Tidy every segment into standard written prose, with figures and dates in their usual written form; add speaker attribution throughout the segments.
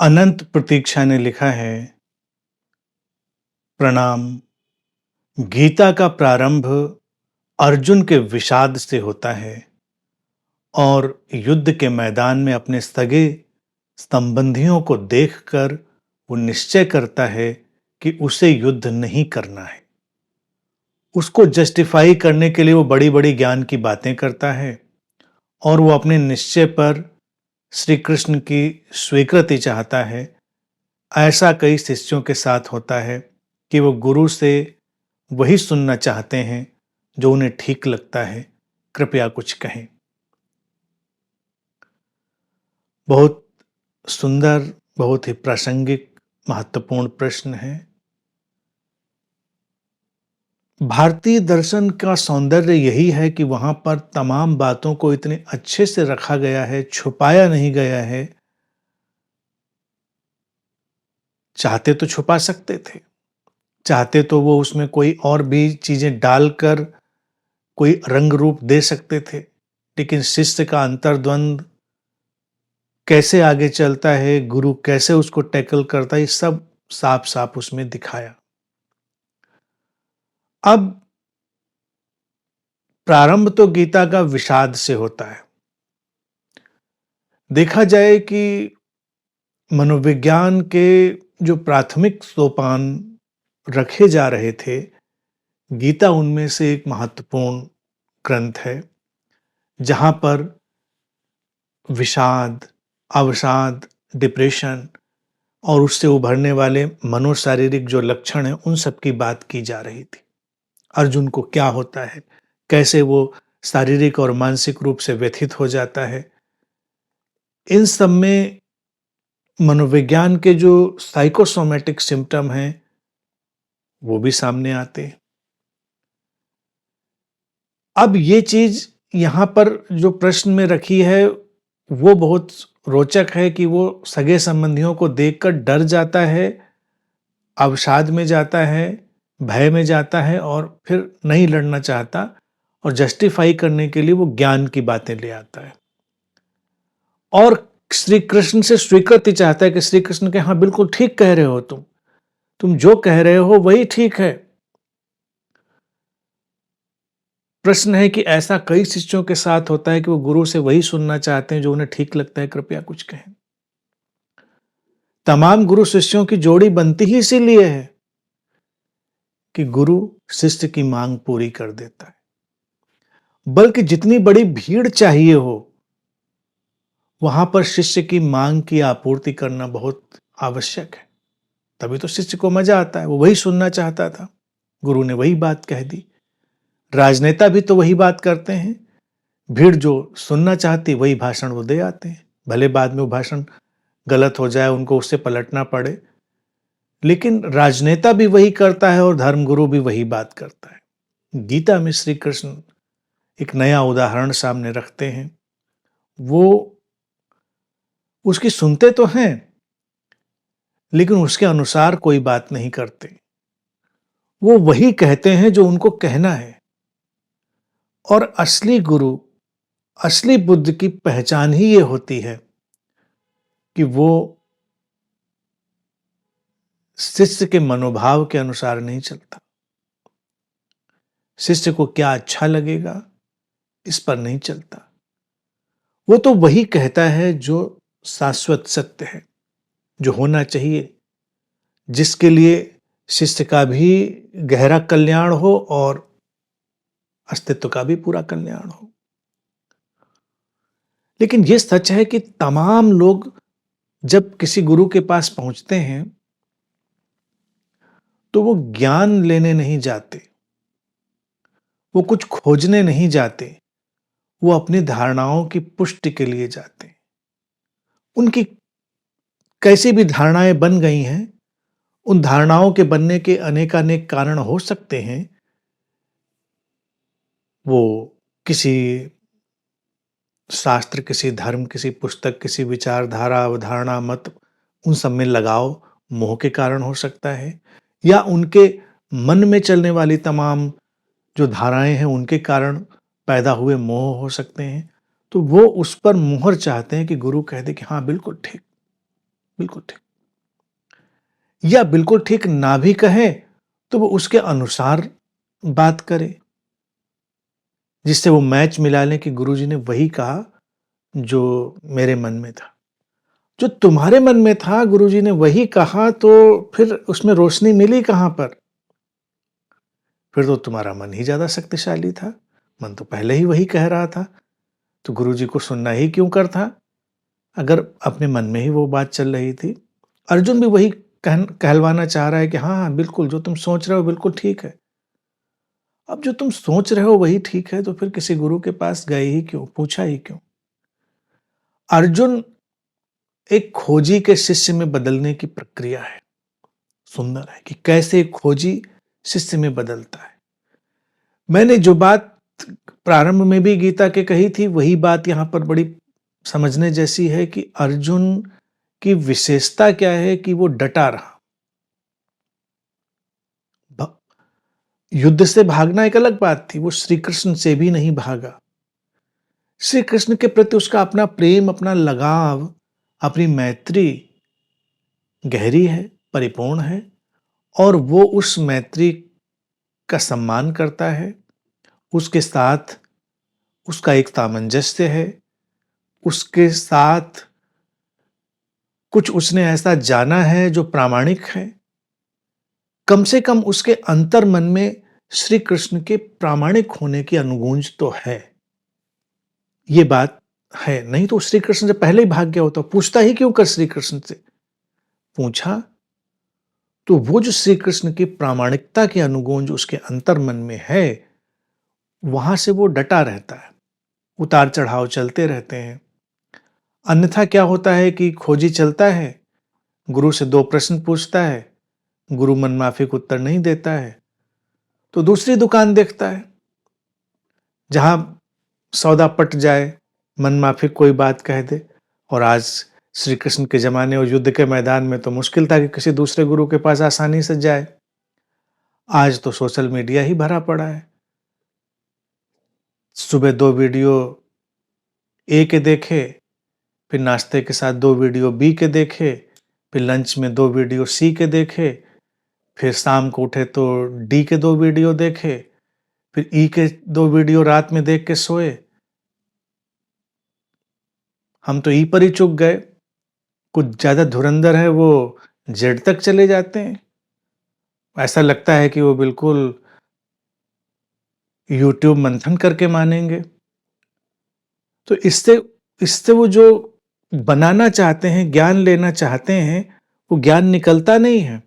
Speaker 1: अनंत प्रतीक्षा ने लिखा है, प्रणाम। गीता का प्रारंभ अर्जुन के विषाद से होता है और युद्ध के मैदान में अपने सगे संबंधियों को देखकर वो निश्चय करता है कि उसे युद्ध नहीं करना है। उसको जस्टिफाई करने के लिए वो बड़ी बड़ी ज्ञान की बातें करता है और वो अपने निश्चय पर श्री कृष्ण की स्वीकृति चाहता है। ऐसा कई शिष्यों के साथ होता है कि वो गुरु से वही सुनना चाहते हैं जो उन्हें ठीक लगता है। कृपया कुछ कहें। बहुत सुंदर, बहुत ही प्रासंगिक, महत्वपूर्ण प्रश्न है। भारतीय दर्शन का सौंदर्य यही है कि वहां पर तमाम बातों को इतने अच्छे से रखा गया है, छुपाया नहीं गया है। चाहते तो छुपा सकते थे, चाहते तो वो उसमें कोई और भी चीजें डालकर कोई रंग रूप दे सकते थे, लेकिन शिष्य का अंतर्द्वंद कैसे आगे चलता है, गुरु कैसे उसको टैकल करता है, ये सब साफ साफ उसमें दिखाया। अब प्रारंभ तो गीता का विषाद से होता है। देखा जाए कि मनोविज्ञान के जो प्राथमिक सोपान रखे जा रहे थे, गीता उनमें से एक महत्वपूर्ण ग्रंथ है, जहां पर विषाद, अवसाद, डिप्रेशन और उससे उभरने वाले मनोशारीरिक जो लक्षण हैं, उन सब की बात की जा रही थी। अर्जुन को क्या होता है, कैसे वो शारीरिक और मानसिक रूप से व्यथित हो जाता है। इन सब में मनोविज्ञान के जो साइकोसोमैटिक सिम्टम हैं, वो भी सामने आते हैं। अब ये चीज यहाँ पर जो प्रश्न में रखी है, वो बहुत रोचक है कि वो सगे संबंधियों को देखकर डर जाता है, अवसाद में जाता है, भय में जाता है और फिर नहीं लड़ना चाहता और जस्टिफाई करने के लिए वो ज्ञान की बातें ले आता है और श्री कृष्ण से स्वीकृति चाहता है कि श्री कृष्ण के हाँ बिल्कुल ठीक कह रहे हो, तुम जो कह रहे हो वही ठीक है। प्रश्न है कि ऐसा कई शिष्यों के साथ होता है कि वो गुरु से वही सुनना चाहते हैं जो उन्हें ठीक लगता है। कृपया कुछ कहें। तमाम गुरु शिष्यों की जोड़ी बनती ही इसीलिए है कि गुरु शिष्य की मांग पूरी कर देता है। बल्कि जितनी बड़ी भीड़ चाहिए हो, वहां पर शिष्य की मांग की आपूर्ति करना बहुत आवश्यक है। तभी तो शिष्य को मजा आता है, वो वही सुनना चाहता था, गुरु ने वही बात कह दी। राजनेता भी तो वही बात करते हैं, भीड़ जो सुनना चाहती वही भाषण वो दे आते हैं, भले बाद में वो भाषण गलत हो जाए, उनको उससे पलटना पड़े, लेकिन राजनेता भी वही करता है और धर्मगुरु भी वही बात करता है। गीता में श्री कृष्ण एक नया उदाहरण सामने रखते हैं। वो उसकी सुनते तो हैं, लेकिन उसके अनुसार कोई बात नहीं करते। वो वही कहते हैं जो उनको कहना है। और असली गुरु, असली बुद्ध की पहचान ही ये होती है कि वो शिष्य के मनोभाव के अनुसार नहीं चलता। शिष्य को क्या अच्छा लगेगा इस पर नहीं चलता। वो तो वही कहता है जो शाश्वत सत्य है, जो होना चाहिए, जिसके लिए शिष्य का भी गहरा कल्याण हो और अस्तित्व का भी पूरा कल्याण हो। लेकिन यह सच है कि तमाम लोग जब किसी गुरु के पास पहुंचते हैं तो वो ज्ञान लेने नहीं जाते, वो कुछ खोजने नहीं जाते, वो अपनी धारणाओं की पुष्टि के लिए जाते हैं। उनकी कैसी भी धारणाएं बन गई हैं, उन धारणाओं के बनने के अनेकानेक कारण हो सकते हैं। वो किसी शास्त्र, किसी धर्म, किसी पुस्तक, किसी विचारधारा, अवधारणा, मत, उन सब में लगाव, मोह के कारण हो सकता है, या उनके मन में चलने वाली तमाम जो धाराएं हैं उनके कारण पैदा हुए मोह हो सकते हैं। तो वो उस पर मुहर चाहते हैं कि गुरु कह दे कि हाँ बिल्कुल ठीक, बिल्कुल ठीक। या बिल्कुल ठीक ना भी कहे तो वो उसके अनुसार बात करे, जिससे वो मैच मिला लें कि गुरुजी ने वही कहा जो मेरे मन में था। जो तुम्हारे मन में था गुरुजी ने वही कहा, तो फिर उसमें रोशनी मिली कहाँ पर? फिर तो तुम्हारा मन ही ज़्यादा शक्तिशाली था। मन तो पहले ही वही कह रहा था, तो गुरुजी को सुनना ही क्यों कर था, अगर अपने मन में ही वो बात चल रही थी। अर्जुन भी वही कहलवाना चाह रहा है कि हाँ, हाँ, बिल्कुल जो तुम सोच रहे हो बिल्कुल ठीक है। अब जो तुम सोच रहे हो वही ठीक है, तो फिर किसी गुरु के पास गए ही क्यों? पूछा ही क्यों? अर्जुन एक खोजी के शिष्य में बदलने की प्रक्रिया है। सुंदर है कि कैसे एक खोजी शिष्य में बदलता है। मैंने जो बात प्रारंभ में भी गीता के कही थी, वही बात यहाँ पर बड़ी समझने जैसी है कि अर्जुन की विशेषता क्या है कि वो डटा रहा। युद्ध से भागना एक अलग बात थी, वो श्री कृष्ण से भी नहीं भागा। श्री कृष्ण के प्रति उसका अपना प्रेम, अपना लगाव, अपनी मैत्री गहरी है, परिपूर्ण है, और वो उस मैत्री का सम्मान करता है। उसके साथ उसका एक सामंजस्य है, उसके साथ कुछ उसने ऐसा जाना है जो प्रामाणिक है। कम से कम उसके अंतर मन में श्री कृष्ण के प्रामाणिक होने की अनुगूंज तो है। ये बात है, नहीं तो श्री कृष्ण से पहले ही भाग गया होता। पूछता ही क्यों कर श्री कृष्ण से? पूछा तो वो जो श्री कृष्ण की प्रामाणिकता की अनुगूंज उसके अंतर मन में है, वहां से वो डटा रहता है। उतार चढ़ाव चलते रहते हैं। अन्यथा क्या होता है कि खोजी चलता है, गुरु से 2 प्रश्न पूछता है, गुरु मनमाफिक उत्तर नहीं देता है, तो दूसरी दुकान देखता है जहां सौदा पट जाए, मनमाफिक कोई बात कह दे। और आज श्री कृष्ण के जमाने और युद्ध के मैदान में तो मुश्किल था कि किसी दूसरे गुरु के पास आसानी से जाए। आज तो सोशल मीडिया ही भरा पड़ा है। सुबह 2 वीडियो ए के देखे, फिर नाश्ते के साथ 2 वीडियो बी के देखे, फिर लंच में 2 वीडियो सी के देखे, फिर शाम को उठे तो डी के 2 वीडियो देखे, फिर ई के 2 वीडियो रात में देख के सोए। हम तो ई पर ही चूक गए। कुछ ज्यादा धुरंधर है वो जेड तक चले जाते हैं। ऐसा लगता है कि वो बिल्कुल यूट्यूब मंथन करके मानेंगे। तो इससे इससे वो जो बनाना चाहते हैं, ज्ञान लेना चाहते हैं, वो ज्ञान निकलता नहीं है।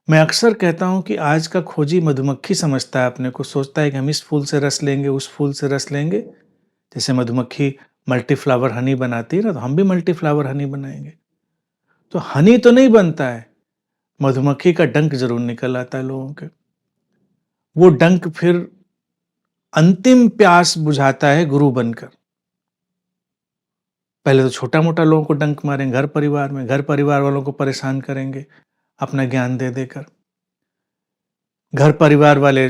Speaker 1: मैं अक्सर कहता हूं कि आज का खोजी मधुमक्खी समझता है अपने को, सोचता है कि हम इस फूल से रस लेंगे, उस फूल से रस लेंगे। जैसे मधुमक्खी मल्टी फ्लावर हनी बनाती है ना, तो हम भी मल्टी फ्लावर हनी बनाएंगे। तो हनी तो नहीं बनता है, मधुमक्खी का डंक जरूर निकल आता है लोगों के। वो डंक फिर अंतिम प्यास बुझाता है गुरु बनकर। पहले तो छोटा मोटा लोगों को डंक मारेंगे घर परिवार में, घर परिवार वालों को परेशान करेंगे अपना ज्ञान दे देकर। घर परिवार वाले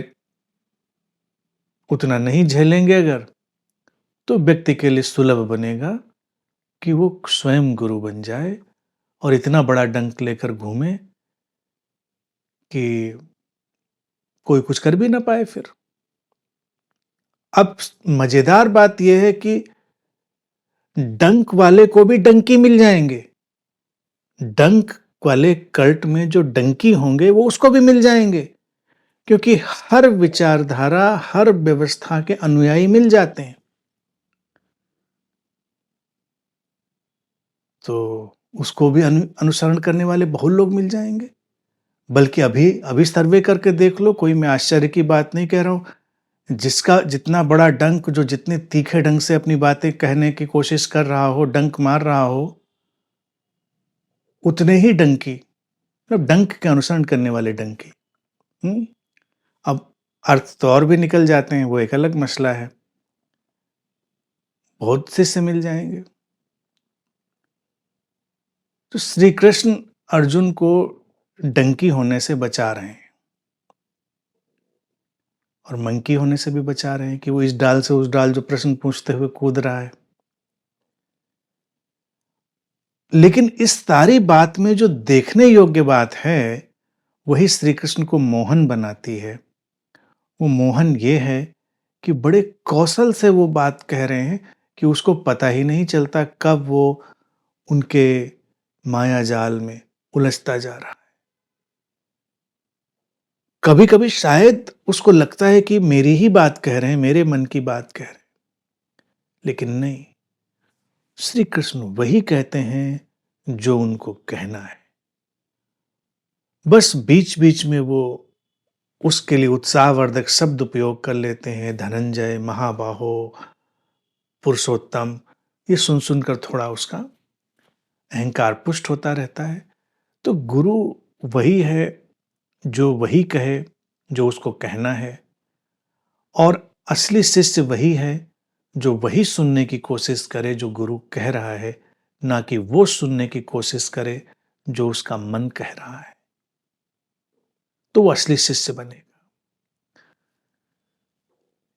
Speaker 1: उतना नहीं झेलेंगे अगर, तो व्यक्ति के लिए सुलभ बनेगा कि वो स्वयं गुरु बन जाए और इतना बड़ा डंक लेकर घूमे कि कोई कुछ कर भी ना पाए फिर। अब मजेदार बात यह है कि डंक वाले को भी डंकी मिल जाएंगे। डंक वाले कल्ट में जो डंकी होंगे वो उसको भी मिल जाएंगे, क्योंकि हर विचारधारा, हर व्यवस्था के अनुयायी मिल जाते हैं। तो उसको भी अनुसरण करने वाले बहुत लोग मिल जाएंगे। बल्कि अभी अभी सर्वे करके देख लो, कोई मैं आश्चर्य की बात नहीं कह रहा हूं, जिसका जितना बड़ा डंक, जो जितने तीखे ढंग से अपनी बातें कहने की कोशिश कर रहा हो, डंक मार रहा हो, उतने ही डंकी, मतलब डंक के अनुसरण करने वाले डंकी। अब अर्थ तो और भी निकल जाते हैं, वो एक अलग मसला है। बहुत से मिल जाएंगे। तो श्री कृष्ण अर्जुन को डंकी होने से बचा रहे हैं और मंकी होने से भी बचा रहे हैं कि वो इस डाल से उस डाल जो प्रश्न पूछते हुए कूद रहा है। लेकिन इस सारी बात में जो देखने योग्य बात है, वही श्री कृष्ण को मोहन बनाती है। वो मोहन ये है कि बड़े कौशल से वो बात कह रहे हैं कि उसको पता ही नहीं चलता कब वो उनके माया जाल में उलझता जा रहा है। कभी-कभी शायद उसको लगता है कि मेरी ही बात कह रहे हैं, मेरे मन की बात कह रहे हैं, लेकिन नहीं, श्री कृष्ण वही कहते हैं जो उनको कहना है। बस बीच-बीच में वो उसके लिए उत्साहवर्धक शब्द उपयोग कर लेते हैं, धनंजय, महाबाहो, पुरुषोत्तम, ये सुन-सुन कर थोड़ा उसका अहंकार पुष्ट होता रहता है। तो गुरु वही है जो वही कहे जो उसको कहना है, और असली शिष्य वही है जो वही सुनने की कोशिश करे जो गुरु कह रहा है, ना कि वो सुनने की कोशिश करे जो उसका मन कह रहा है। तो वो असली शिष्य बनेगा।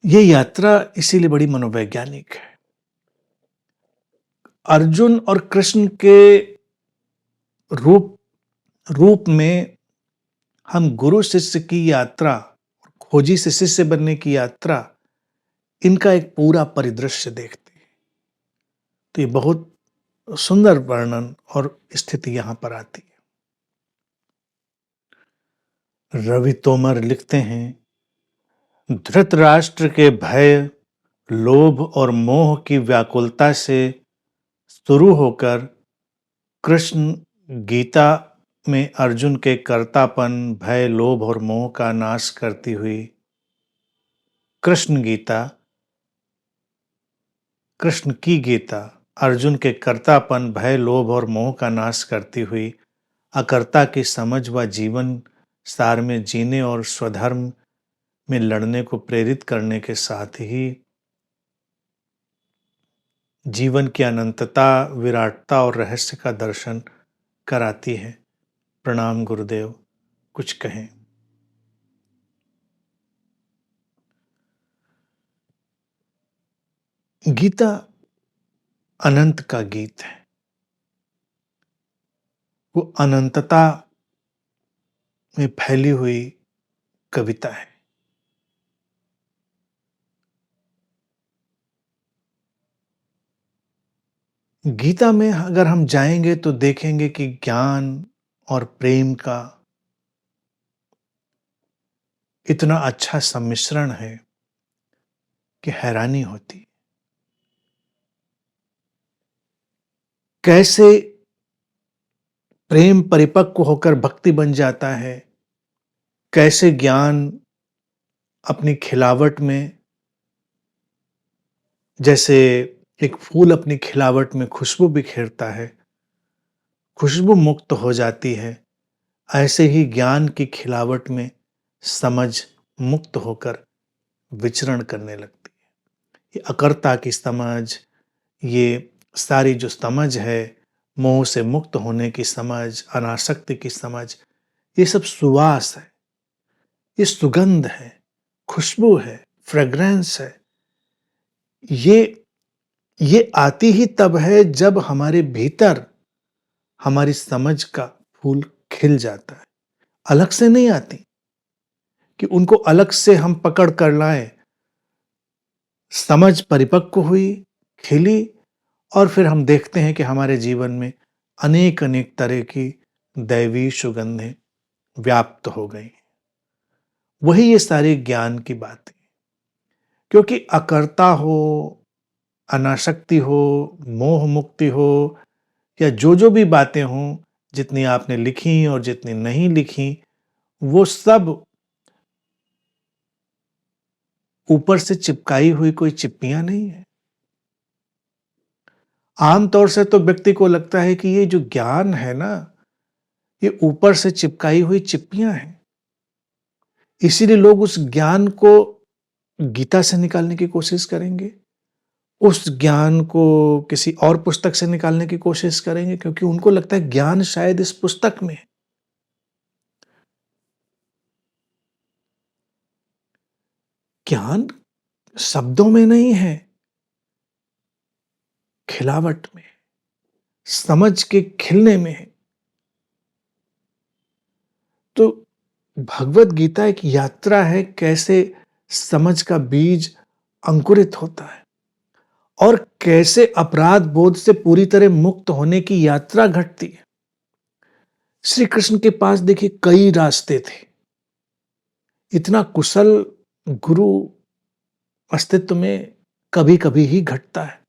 Speaker 1: ये यात्रा इसीलिए बड़ी मनोवैज्ञानिक है। अर्जुन और कृष्ण के रूप रूप में हम गुरु शिष्य की यात्रा, खोजी से शिष्य बनने की यात्रा, इनका एक पूरा परिदृश्य देखते हैं। तो ये बहुत सुंदर वर्णन और स्थिति यहां पर आती है। रवि तोमर लिखते हैं, धृतराष्ट्र के भय, लोभ और मोह की व्याकुलता से शुरू होकर कृष्ण गीता में अर्जुन के कर्तापन, भय, लोभ और मोह का नाश करती हुई कृष्ण गीता, कृष्ण की गीता अर्जुन के कर्तापन, भय, लोभ और मोह का नाश करती हुई अकर्ता की समझ व जीवन सार में जीने और स्वधर्म में लड़ने को प्रेरित करने के साथ ही जीवन की अनंतता, विराटता और रहस्य का दर्शन कराती है। प्रणाम गुरुदेव, कुछ कहें। गीता अनंत का गीत है। वो अनंतता में फैली हुई कविता है। गीता में अगर हम जाएंगे तो देखेंगे कि ज्ञान और प्रेम का इतना अच्छा सम्मिश्रण है कि हैरानी होती। कैसे प्रेम परिपक्व होकर भक्ति बन जाता है, कैसे ज्ञान अपनी खिलावट में, जैसे एक फूल अपनी खिलावट में खुशबू बिखेरता है, खुशबू मुक्त हो जाती है, ऐसे ही ज्ञान की खिलावट में समझ मुक्त होकर विचरण करने लगती है। ये अकर्ता की समझ, ये सारी जो समझ है, मोह से मुक्त होने की समझ, अनासक्ति की समझ, ये सब सुवास है, ये सुगंध है, खुशबू है, फ्रेग्रेंस है। ये ये आती ही तब है जब हमारे भीतर हमारी समझ का फूल खिल जाता है। अलग से नहीं आती कि उनको अलग से हम पकड़ कर लाएं। समझ परिपक्व हुई, खिली, और फिर हम देखते हैं कि हमारे जीवन में अनेक अनेक तरह की दैवी सुगंधें व्याप्त हो गई। वही ये सारी ज्ञान की बातें, क्योंकि अकर्ता हो, अनासक्ति हो, मोह मुक्ति हो, या जो भी बातें हों, जितनी आपने लिखी और जितनी नहीं लिखी, वो सब ऊपर से चिपकाई हुई कोई चिप्पियां नहीं है। आमतौर से तो व्यक्ति को लगता है कि ये जो ज्ञान है ना, ये ऊपर से चिपकाई हुई चिप्पियां हैं। इसीलिए लोग उस ज्ञान को गीता से निकालने की कोशिश करेंगे, उस ज्ञान को किसी और पुस्तक से निकालने की कोशिश करेंगे, क्योंकि उनको लगता है ज्ञान शायद इस पुस्तक में है। ज्ञान शब्दों में नहीं है, खिलावट में, समझ के खिलने में है। तो भगवत गीता एक यात्रा है, कैसे समझ का बीज अंकुरित होता है और कैसे अपराध बोध से पूरी तरह मुक्त होने की यात्रा घटती है। श्री कृष्ण के पास देखिए कई रास्ते थे। इतना कुशल गुरु अस्तित्व में कभी-कभी ही घटता है।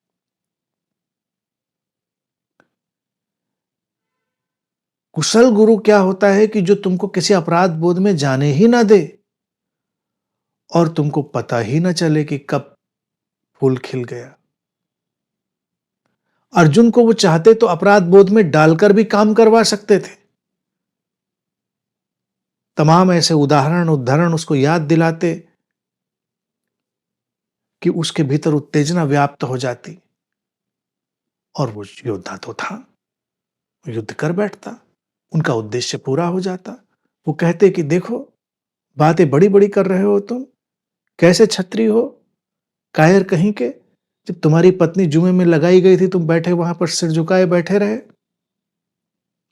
Speaker 1: कुशल गुरु क्या होता है कि जो तुमको किसी अपराध बोध में जाने ही ना दे और तुमको पता ही ना चले कि कब फूल खिल गया। अर्जुन को वो चाहते तो अपराध बोध में डालकर भी काम करवा सकते थे। तमाम ऐसे उदाहरण उसको याद दिलाते कि उसके भीतर उत्तेजना व्याप्त हो जाती और वो योद्धा तो था, युद्ध कर बैठता, उनका उद्देश्य पूरा हो जाता। वो कहते कि देखो, बातें बड़ी-बड़ी कर रहे हो तुम, कैसे छत्री हो, कायर कहीं के, जब तुम्हारी पत्नी जुए में लगाई गई थी तुम बैठे वहां पर सिर झुकाए बैठे रहे।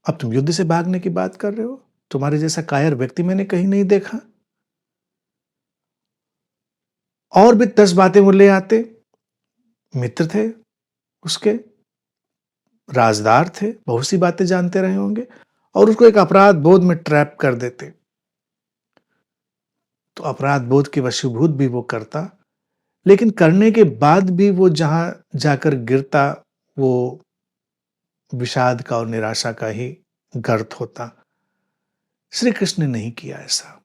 Speaker 1: अब तुम युद्ध से भागने की बात कर रहे हो। तुम्हारे जैसा कायर व्यक्ति मैंने कहीं नहीं देखा। और भी 10 बातें वो ले आते। मित्र थे उसके, राजदार थे, बहुत सी बातें जानते रहे होंगे और उसको एक अपराध बोध में ट्रैप कर देते। तो अपराध बोध के वशीभूत भी वो करता, लेकिन करने के बाद भी वो जहां जाकर गिरता वो विषाद का और निराशा का ही गर्त होता। श्री कृष्ण ने नहीं किया ऐसा।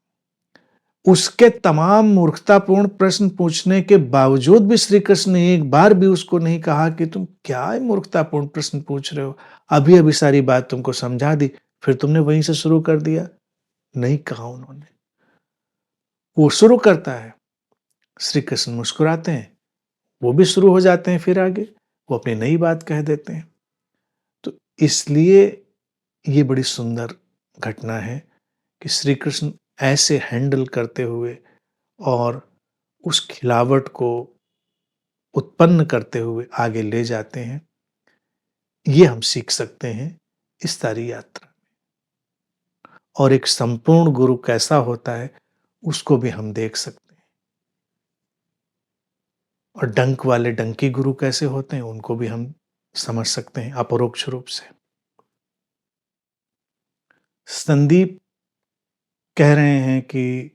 Speaker 1: उसके तमाम मूर्खतापूर्ण प्रश्न पूछने के बावजूद भी श्री कृष्ण ने एक बार भी उसको नहीं कहा कि तुम क्या मूर्खतापूर्ण प्रश्न पूछ रहे हो, अभी अभी सारी बात तुमको समझा दी, फिर तुमने वहीं से शुरू कर दिया। नहीं कहा उन्होंने। वो शुरू करता है, श्री कृष्ण मुस्कुराते हैं, वो भी शुरू हो जाते हैं, फिर आगे वो अपनी नई बात कह देते हैं। तो इसलिए ये बड़ी सुंदर घटना है कि श्री कृष्ण ऐसे हैंडल करते हुए और उस खिलावट को उत्पन्न करते हुए आगे ले जाते हैं। ये हम सीख सकते हैं इस सारी यात्रा। और एक संपूर्ण गुरु कैसा होता है उसको भी हम देख सकते हैं। और डंक वाले डंकी गुरु कैसे होते हैं उनको भी हम समझ सकते हैं अपरोक्ष रूप से। संदीप कह रहे हैं कि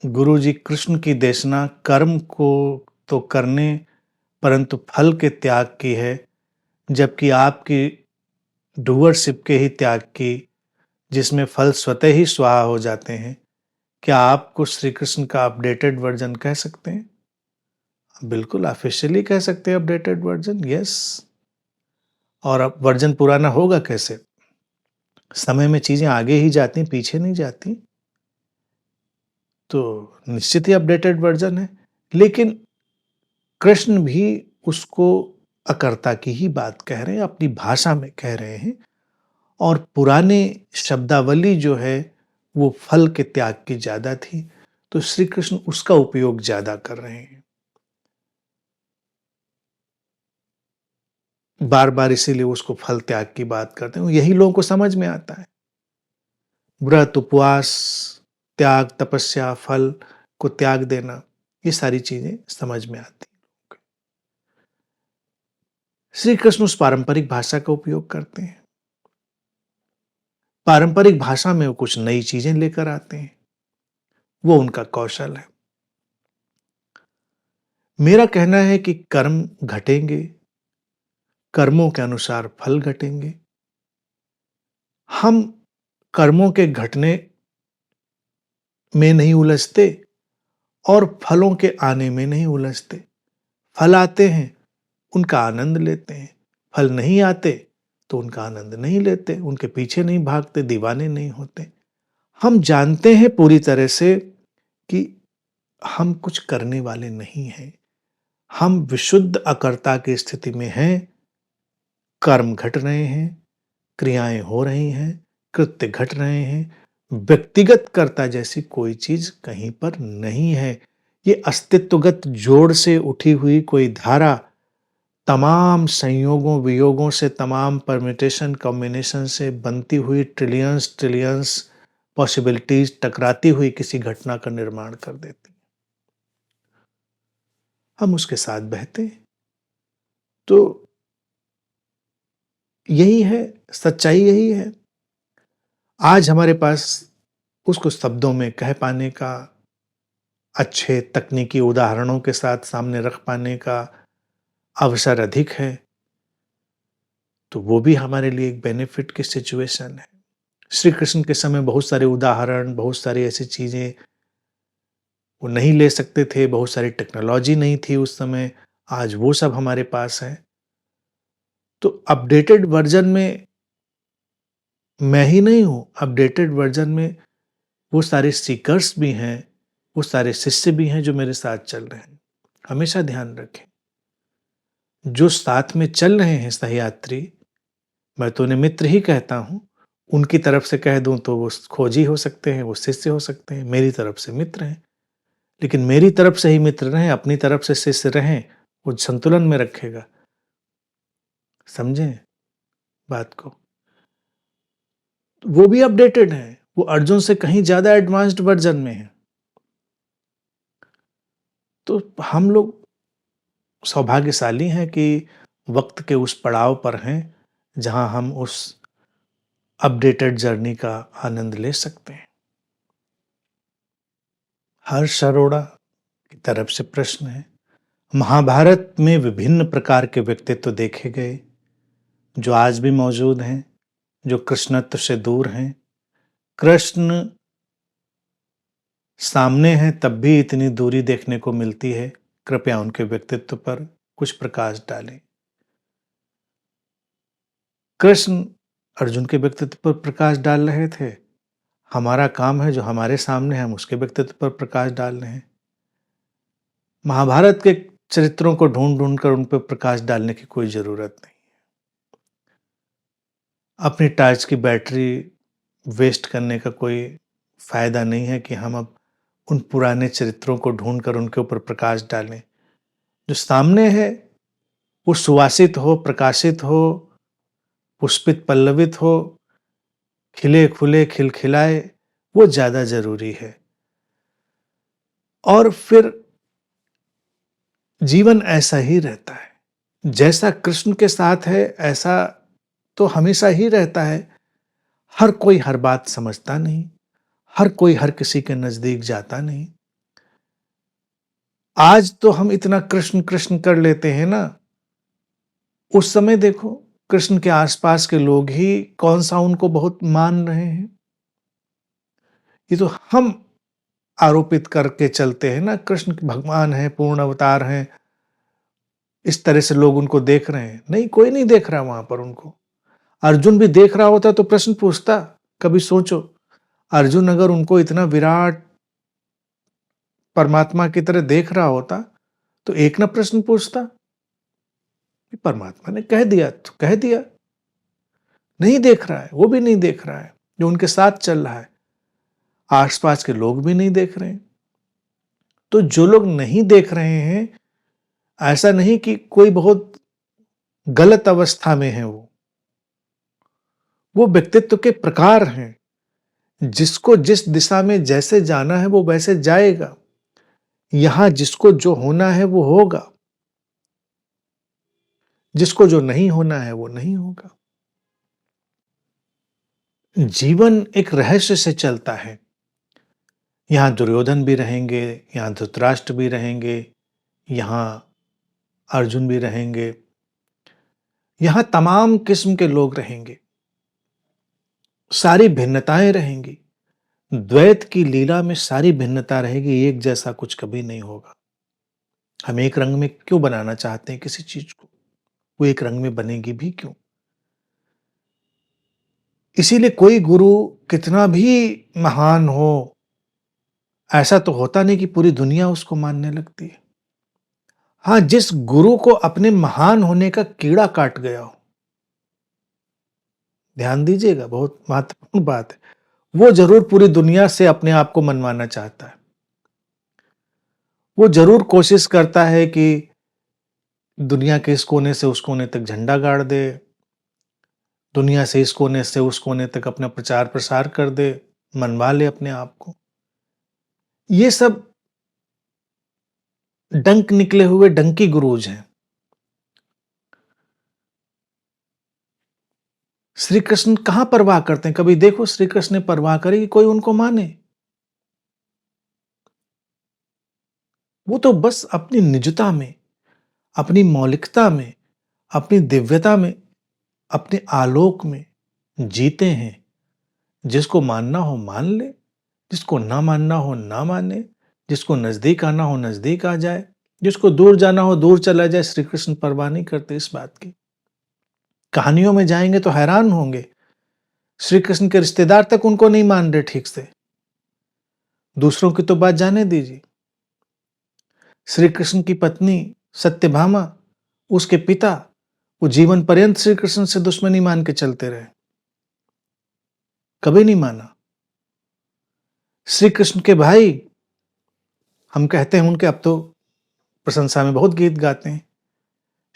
Speaker 1: गुरुजी कृष्ण की देशना कर्म को तो करने परंतु फल के त्याग की है, जबकि आपकी डूअरशिप के ही त्याग की, जिसमें फल स्वतः ही स्वाहा हो जाते हैं। क्या आपको श्री कृष्ण का अपडेटेड वर्जन कह सकते हैं? बिल्कुल ऑफिशियली कह सकते हैं अपडेटेड वर्जन, यस। और अब वर्जन पुराना होगा कैसे? समय में चीजें आगे ही जाती, पीछे नहीं जाती। तो निश्चित ही अपडेटेड वर्जन है, लेकिन कृष्ण भी उसको अकर्ता की ही बात कह रहे हैं, अपनी भाषा में कह रहे हैं। और पुराने शब्दावली जो है वो फल के त्याग की ज्यादा थी, तो श्री कृष्ण उसका उपयोग ज्यादा कर रहे हैं। बार बार इसीलिए उसको फल त्याग की बात करते हैं, यही लोगों को समझ में आता है। व्रत, उपवास, त्याग, तपस्या, फल को त्याग देना, ये सारी चीजें समझ में आती हैं। श्री कृष्ण उस पारंपरिक भाषा का उपयोग करते हैं। पारंपरिक भाषा में वो कुछ नई चीजें लेकर आते हैं, वो उनका कौशल है। मेरा कहना है कि कर्म घटेंगे, कर्मों के अनुसार फल घटेंगे। हम कर्मों के घटने में नहीं उलझते और फलों के आने में नहीं उलझते। फल आते हैं, उनका आनंद लेते हैं, फल नहीं आते तो उनका आनंद नहीं लेते, उनके पीछे नहीं भागते, दीवाने नहीं होते। हम जानते हैं पूरी तरह से कि हम कुछ करने वाले नहीं हैं, हम विशुद्ध अकर्ता की स्थिति में हैं। कर्म घट रहे हैं, क्रियाएं हो रही हैं, कृत्य घट रहे हैं, व्यक्तिगत कर्ता जैसी कोई चीज कहीं पर नहीं है। ये अस्तित्वगत जोड़ से उठी हुई कोई धारा तमाम संयोगों वियोगों से, तमाम परम्यूटेशन कॉम्बिनेशन से बनती हुई ट्रिलियंस ट्रिलियंस पॉसिबिलिटीज टकराती हुई किसी घटना का निर्माण कर देती। हम उसके साथ बहते हैं। तो यही है, सच्चाई यही है। आज हमारे पास उसको शब्दों में कह पाने का, अच्छे तकनीकी उदाहरणों के साथ सामने रख पाने का अवसर अधिक है, तो वो भी हमारे लिए एक बेनिफिट की सिचुएशन है। श्री कृष्ण के समय बहुत सारे उदाहरण, बहुत सारी ऐसी चीजें वो नहीं ले सकते थे, बहुत सारी टेक्नोलॉजी नहीं थी उस समय, आज वो सब हमारे पास है। तो अपडेटेड वर्जन में मैं ही नहीं हूं, अपडेटेड वर्जन में वो सारे सीकर्स भी हैं, वो सारे शिष्य भी हैं जो मेरे साथ चल रहे हैं। हमेशा ध्यान रखें, जो साथ में चल रहे हैं सहयात्री, मैं तो उन्हें मित्र ही कहता हूं। उनकी तरफ से कह दूं तो वो खोजी हो सकते हैं, वो शिष्य हो सकते हैं, मेरी तरफ से मित्र हैं। लेकिन मेरी तरफ से ही मित्र रहें, अपनी तरफ से शिष्य रहें, वो संतुलन में रखेगा। समझें बात को? वो भी अपडेटेड है, वो अर्जुन से कहीं ज्यादा एडवांस्ड वर्जन में है। तो हम लोग सौभाग्यशाली हैं कि वक्त के उस पड़ाव पर हैं जहां हम उस अपडेटेड जर्नी का आनंद ले सकते हैं। हर्ष अरोड़ा की तरफ से प्रश्न है, महाभारत में विभिन्न प्रकार के व्यक्तित्व देखे गए जो आज भी मौजूद हैं, जो कृष्णत्व से दूर हैं। कृष्ण सामने हैं तब भी इतनी दूरी देखने को मिलती है। कृपया उनके व्यक्तित्व पर कुछ प्रकाश डालें। कृष्ण अर्जुन के व्यक्तित्व पर प्रकाश डाल रहे थे। हमारा काम है जो हमारे सामने है हम उसके व्यक्तित्व पर प्रकाश डाल रहे हैं। महाभारत के चरित्रों को ढूंढ ढूंढ कर उन पर प्रकाश डालने की कोई जरूरत नहीं। अपनी टॉर्च की बैटरी वेस्ट करने का कोई फायदा नहीं है कि हम अब उन पुराने चरित्रों को ढूंढकर उनके ऊपर प्रकाश डालें। जो सामने है वो सुवासित हो, प्रकाशित हो, पुष्पित पल्लवित हो, खिले खुले खिलखिलाए, वो ज्यादा जरूरी है। और फिर जीवन ऐसा ही रहता है, जैसा कृष्ण के साथ है ऐसा तो हमेशा ही रहता है। हर कोई हर बात समझता नहीं, हर कोई हर किसी के नजदीक जाता नहीं। आज तो हम इतना कृष्ण कृष्ण कर लेते हैं ना, उस समय देखो कृष्ण के आसपास के लोग ही कौन सा उनको बहुत मान रहे हैं। ये तो हम आरोपित करके चलते हैं ना, कृष्ण भगवान है, पूर्ण अवतार हैं, इस तरह से लोग उनको देख रहे हैं। नहीं, कोई नहीं देख रहा वहां पर उनको। अर्जुन भी देख रहा होता तो प्रश्न पूछता। कभी सोचो, अर्जुन अगर उनको इतना विराट परमात्मा की तरह देख रहा होता तो एक ना प्रश्न पूछता। परमात्मा ने कह दिया तो कह दिया। नहीं देख रहा है, वो भी नहीं देख रहा है जो उनके साथ चल रहा है, आसपास के लोग भी नहीं देख रहे हैं। तो जो लोग नहीं देख रहे हैं, ऐसा नहीं कि कोई बहुत गलत अवस्था में है, वो व्यक्तित्व के प्रकार हैं। जिसको जिस दिशा में जैसे जाना है वो वैसे जाएगा। यहां जिसको जो होना है वो होगा, जिसको जो नहीं होना है वो नहीं होगा। जीवन एक रहस्य से चलता है। यहां दुर्योधन भी रहेंगे, यहां धृतराष्ट्र भी रहेंगे, यहां अर्जुन भी रहेंगे, यहां तमाम किस्म के लोग रहेंगे, सारी भिन्नताएं रहेंगी। द्वैत की लीला में सारी भिन्नता रहेगी, एक जैसा कुछ कभी नहीं होगा। हम एक रंग में क्यों बनाना चाहते हैं किसी चीज को, वो एक रंग में बनेगी भी क्यों। इसीलिए कोई गुरु कितना भी महान हो, ऐसा तो होता नहीं कि पूरी दुनिया उसको मानने लगती है। हाँ, जिस गुरु को अपने महान होने का कीड़ा काट गया हो, ध्यान दीजिएगा, बहुत महत्वपूर्ण बात है, वो जरूर पूरी दुनिया से अपने आप को मनवाना चाहता है। वो जरूर कोशिश करता है कि दुनिया के इस कोने से उस कोने तक झंडा गाड़ दे, दुनिया से इस कोने से उस कोने तक अपना प्रचार प्रसार कर दे, मनवा ले अपने आप को। ये सब डंक निकले हुए डंकी गुरूज हैं। श्री कृष्ण कहां परवाह करते हैं? कभी देखो श्री कृष्ण ने परवाह करी कि कोई उनको माने? वो तो बस अपनी निजता में, अपनी मौलिकता में, अपनी दिव्यता में, अपने आलोक में जीते हैं। जिसको मानना हो मान ले, जिसको ना मानना हो ना माने, जिसको नजदीक आना हो नजदीक आ जाए, जिसको दूर जाना हो दूर चला जाए। श्री कृष्ण परवाह नहीं करते इस बात की। कहानियों में जाएंगे तो हैरान होंगे, श्री कृष्ण के रिश्तेदार तक उनको नहीं मान रहे ठीक से। दूसरों की तो बात जाने दीजिए। श्री कृष्ण की पत्नी सत्यभामा, उसके पिता, वो जीवन पर्यंत श्री कृष्ण से दुश्मनी मान के चलते रहे, कभी नहीं माना। श्री कृष्ण के भाई, हम कहते हैं उनके, अब तो प्रशंसा में बहुत गीत गाते हैं।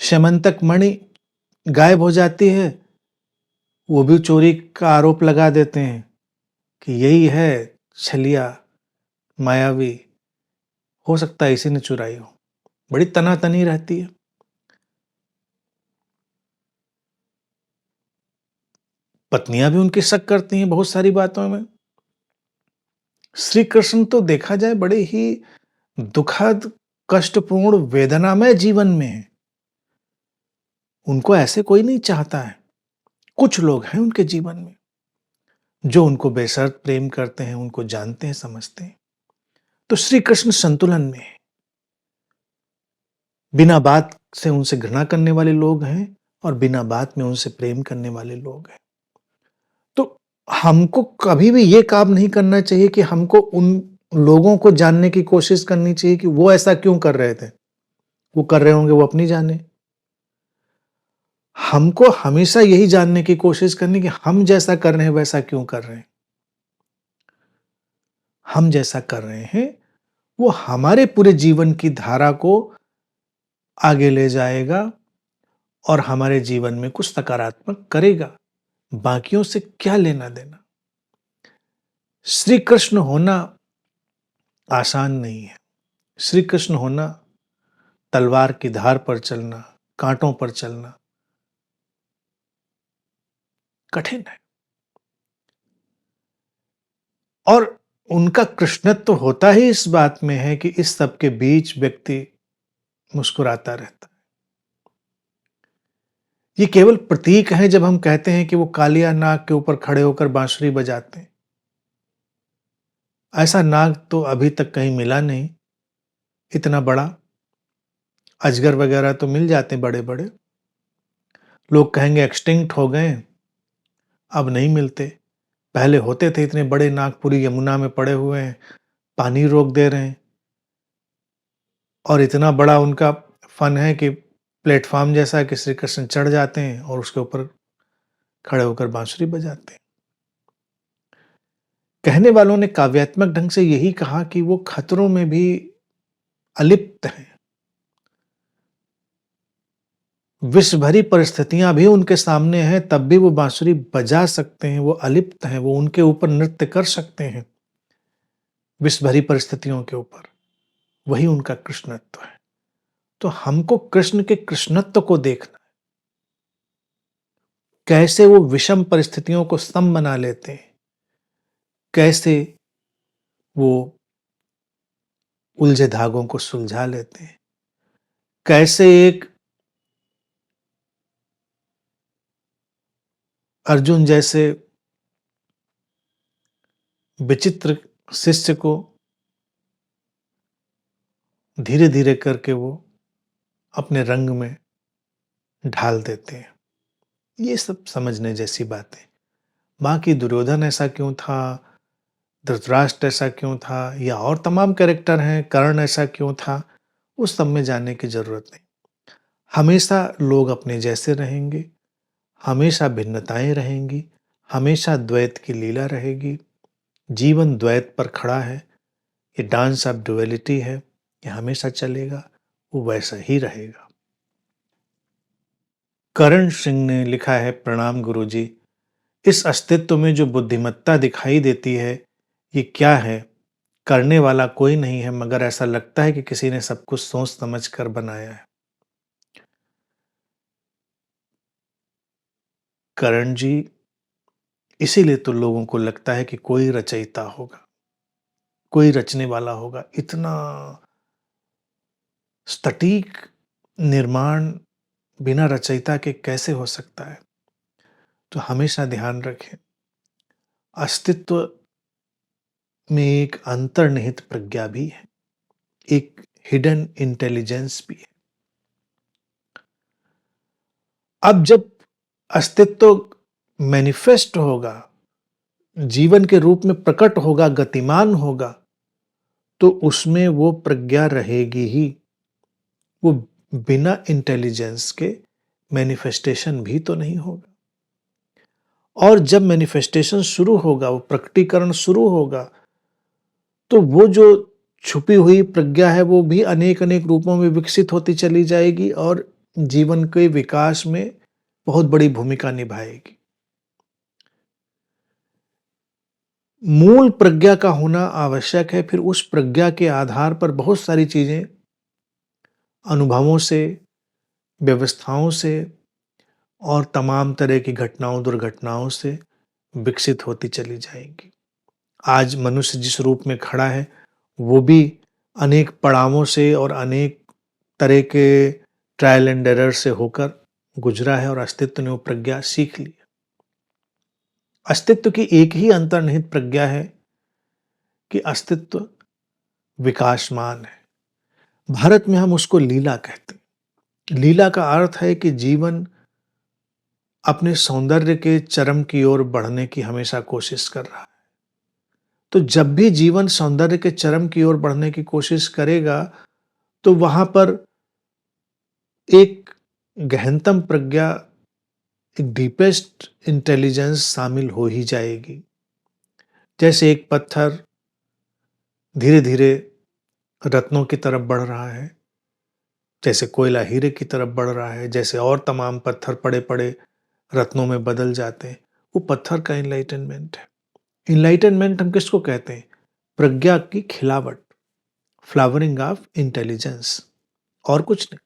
Speaker 1: श्यमंतक मणि गायब हो जाती है, वो भी चोरी का आरोप लगा देते हैं कि यही है छलिया मायावी, हो सकता है इसी ने चुराई हो। बड़ी तनातनी रहती है। पत्नियां भी उनकी शक करती हैं बहुत सारी बातों में। श्री कृष्ण तो देखा जाए बड़े ही दुखद, कष्टपूर्ण, वेदनामय जीवन में है। उनको ऐसे कोई नहीं चाहता है। कुछ लोग हैं उनके जीवन में जो उनको बेशर्त प्रेम करते हैं, उनको जानते हैं, समझते हैं। तो श्री कृष्ण संतुलन में है। बिना बात से उनसे घृणा करने वाले लोग हैं और बिना बात में उनसे प्रेम करने वाले लोग हैं। तो हमको कभी भी ये काम नहीं करना चाहिए कि हमको उन लोगों को जानने की कोशिश करनी चाहिए कि वो ऐसा क्यों कर रहे थे। वो कर रहे होंगे, वो अपनी जाने। हमको हमेशा यही जानने की कोशिश करनी कि हम जैसा कर रहे हैं वैसा क्यों कर रहे हैं। हम जैसा कर रहे हैं वो हमारे पूरे जीवन की धारा को आगे ले जाएगा और हमारे जीवन में कुछ सकारात्मक करेगा। बाकियों से क्या लेना देना। श्री कृष्ण होना आसान नहीं है। श्री कृष्ण होना तलवार की धार पर चलना, कांटों पर चलना कठिन है। और उनका कृष्णत्व होता ही इस बात में है कि इस सब के बीच व्यक्ति मुस्कुराता रहता है। ये केवल प्रतीक है जब हम कहते हैं कि वो कालिया नाग के ऊपर खड़े होकर बांसुरी बजाते हैं। ऐसा नाग तो अभी तक कहीं मिला नहीं इतना बड़ा। अजगर वगैरह तो मिल जाते बड़े बड़े, लोग कहेंगे एक्सटिंक्ट हो गए, अब नहीं मिलते। पहले होते थे इतने बड़े नाग, पूरी यमुना में पड़े हुए हैं, पानी रोक दे रहे हैं। और इतना बड़ा उनका फन है कि प्लेटफॉर्म जैसा है कि श्री कृष्ण चढ़ जाते हैं और उसके ऊपर खड़े होकर बांसुरी बजाते हैं। कहने वालों ने काव्यात्मक ढंग से यही कहा कि वो खतरों में भी अलिप्त हैं। विश्व भरी परिस्थितियां भी उनके सामने हैं, तब भी वो बांसुरी बजा सकते हैं। वो अलिप्त हैं, वो उनके ऊपर नृत्य कर सकते हैं विश्व भरी परिस्थितियों के ऊपर। वही उनका कृष्णत्व है। तो हमको कृष्ण के कृष्णत्व को देखना है, कैसे वो विषम परिस्थितियों को सम बना लेते हैं, कैसे वो उलझे धागों को सुलझा लेते हैं, कैसे एक अर्जुन जैसे विचित्र शिष्य को धीरे धीरे करके वो अपने रंग में ढाल देते हैं। ये सब समझने जैसी बातें। बाकी दुर्योधन ऐसा क्यों था, धृतराष्ट्र ऐसा क्यों था, या और तमाम कैरेक्टर हैं, कर्ण ऐसा क्यों था, उस सब में जाने की जरूरत नहीं। हमेशा लोग अपने जैसे रहेंगे, हमेशा भिन्नताएं रहेंगी, हमेशा द्वैत की लीला रहेगी। जीवन द्वैत पर खड़ा है। ये डांस ऑफ डुअलिटी है, ये हमेशा चलेगा, वो वैसा ही रहेगा। करण सिंह ने लिखा है, प्रणाम गुरुजी। इस अस्तित्व में जो बुद्धिमत्ता दिखाई देती है, ये क्या है? करने वाला कोई नहीं है, मगर ऐसा लगता है कि किसी ने सब कुछ सोच समझ कर बनाया है। करण जी, इसीलिए तो लोगों को लगता है कि कोई रचयिता होगा, कोई रचने वाला होगा। इतना सटीक निर्माण बिना रचयिता के कैसे हो सकता है? तो हमेशा ध्यान रखें, अस्तित्व में एक अंतर्निहित प्रज्ञा भी है, एक हिडन इंटेलिजेंस भी है। अब जब अस्तित्व मैनिफेस्ट होगा, जीवन के रूप में प्रकट होगा, गतिमान होगा, तो उसमें वो प्रज्ञा रहेगी ही। वो बिना इंटेलिजेंस के मैनिफेस्टेशन भी तो नहीं होगा। और जब मैनिफेस्टेशन शुरू होगा, वो प्रकटीकरण शुरू होगा, तो वो जो छुपी हुई प्रज्ञा है, वो भी अनेक अनेक रूपों में विकसित होती चली जाएगी और जीवन के विकास में बहुत बड़ी भूमिका निभाएगी। मूल प्रज्ञा का होना आवश्यक है, फिर उस प्रज्ञा के आधार पर बहुत सारी चीजें अनुभवों से, व्यवस्थाओं से और तमाम तरह की घटनाओं, दुर्घटनाओं से विकसित होती चली जाएंगी। आज मनुष्य जिस रूप में खड़ा है, वो भी अनेक पड़ावों से और अनेक तरह के ट्रायल एंड एरर से होकर गुजरा है और अस्तित्व ने वो प्रज्ञा सीख ली। अस्तित्व की एक ही अंतर्निहित प्रज्ञा है कि अस्तित्व विकासमान है। भारत में हम उसको लीला कहते हैं। लीला का अर्थ है कि जीवन अपने सौंदर्य के चरम की ओर बढ़ने की हमेशा कोशिश कर रहा है। तो जब भी जीवन सौंदर्य के चरम की ओर बढ़ने की कोशिश करेगा, तो वहां पर एक गहनतम प्रज्ञा, एक डीपेस्ट इंटेलिजेंस शामिल हो ही जाएगी। जैसे एक पत्थर धीरे धीरे रत्नों की तरफ बढ़ रहा है, जैसे कोयला हीरे की तरफ बढ़ रहा है, जैसे और तमाम पत्थर पड़े पड़े रत्नों में बदल जाते हैं, वो पत्थर का इनलाइटनमेंट है। इनलाइटनमेंट हम किसको कहते हैं? प्रज्ञा की खिलावट, फ्लावरिंग ऑफ इंटेलिजेंस, और कुछ नहीं।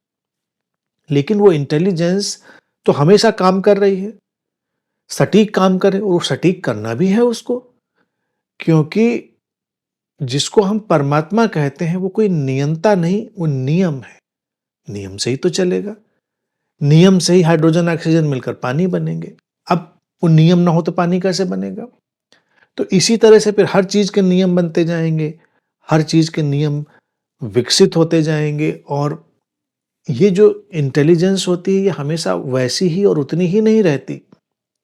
Speaker 1: लेकिन वो इंटेलिजेंस तो हमेशा काम कर रही है, सटीक काम करे, और वो सटीक करना भी है उसको, क्योंकि जिसको हम परमात्मा कहते हैं वो कोई नियंता नहीं, वो नियम है। नियम से ही तो चलेगा, नियम से ही हाइड्रोजन ऑक्सीजन मिलकर पानी बनेंगे। अब वो नियम ना हो तो पानी कैसे बनेगा? तो इसी तरह से फिर हर चीज के नियम बनते जाएंगे, हर चीज के नियम विकसित होते जाएंगे, और ये जो इंटेलिजेंस होती है, ये हमेशा वैसी ही और उतनी ही नहीं रहती।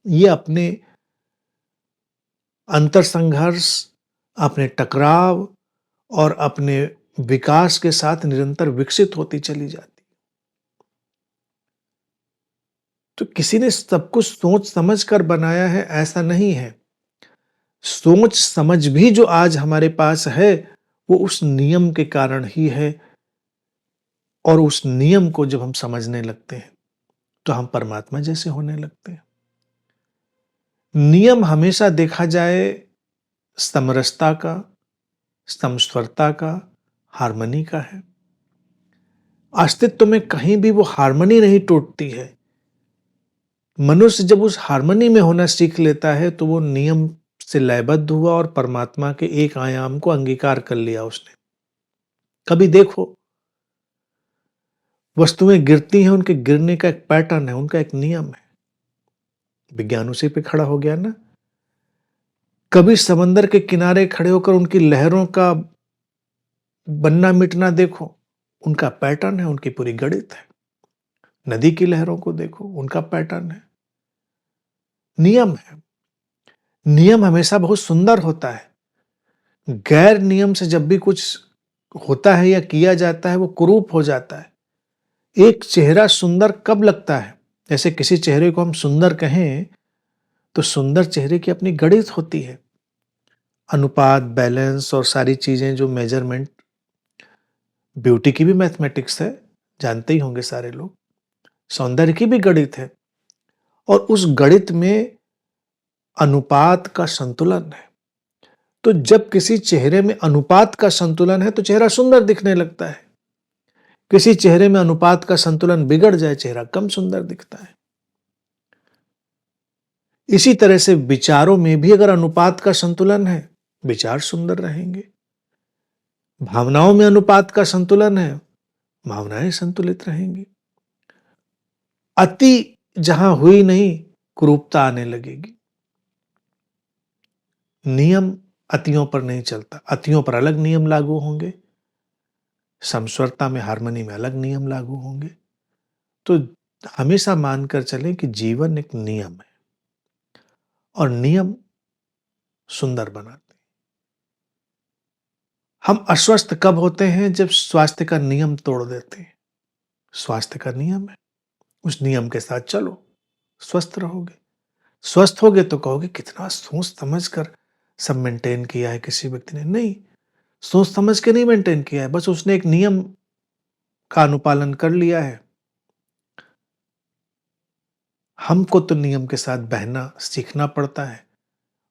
Speaker 1: ये अपने अंतर संघर्ष, अपने टकराव और अपने विकास के साथ निरंतर विकसित होती चली जाती। तो किसी ने सब कुछ सोच समझ कर बनाया है, ऐसा नहीं है। सोच समझ भी जो आज हमारे पास है, वो उस नियम के कारण ही है, और उस नियम को जब हम समझने लगते हैं, तो हम परमात्मा जैसे होने लगते हैं। नियम हमेशा देखा जाए समरसता का, समस्वरता का, हार्मनी का है। अस्तित्व में कहीं भी वो हार्मनी नहीं टूटती है। मनुष्य जब उस हार्मनी में होना सीख लेता है, तो वो नियम से लयबद्ध हुआ और परमात्मा के एक आयाम को अंगीकार कर लिया उसने। कभी देखो, वस्तुएं गिरती हैं, उनके गिरने का एक पैटर्न है, उनका एक नियम है। विज्ञान उसी पे खड़ा हो गया ना। कभी समंदर के किनारे खड़े होकर उनकी लहरों का बनना मिटना देखो, उनका पैटर्न है, उनकी पूरी गणित है। नदी की लहरों को देखो, उनका पैटर्न है, नियम है। नियम हमेशा बहुत सुंदर होता है। गैर नियम से जब भी कुछ होता है या किया जाता है, वो कुरूप हो जाता है। एक चेहरा सुंदर कब लगता है? जैसे किसी चेहरे को हम सुंदर कहें, तो सुंदर चेहरे की अपनी गणित होती है, अनुपात, बैलेंस और सारी चीजें जो मेजरमेंट। ब्यूटी की भी मैथमेटिक्स है, जानते ही होंगे सारे लोग। सौंदर्य की भी गणित है और उस गणित में अनुपात का संतुलन है। तो जब किसी चेहरे में अनुपात का संतुलन है तो चेहरा सुंदर दिखने लगता है। किसी चेहरे में अनुपात का संतुलन बिगड़ जाए, चेहरा कम सुंदर दिखता है। इसी तरह से विचारों में भी अगर अनुपात का संतुलन है, विचार सुंदर रहेंगे। भावनाओं में अनुपात का संतुलन है, भावनाएं संतुलित रहेंगी। अति जहां हुई नहीं, कुरूपता आने लगेगी। नियम अतियों पर नहीं चलता, अतियों पर अलग नियम लागू होंगे, समस्वरता में, हार्मनी में अलग नियम लागू होंगे। तो हमेशा मानकर चलें कि जीवन एक नियम है और नियम सुंदर बनाते हैं। हम अस्वस्थ कब होते हैं? जब स्वास्थ्य का नियम तोड़ देते हैं। स्वास्थ्य का नियम है, उस नियम के साथ चलो, स्वस्थ रहोगे। स्वस्थ होगे तो कहोगे कितना सोच समझ कर सब मेंटेन किया है किसी व्यक्ति ने। नहीं, सोच समझ के नहीं मेंटेन किया है, बस उसने एक नियम का अनुपालन कर लिया है। हमको तो नियम के साथ बहना सीखना पड़ता है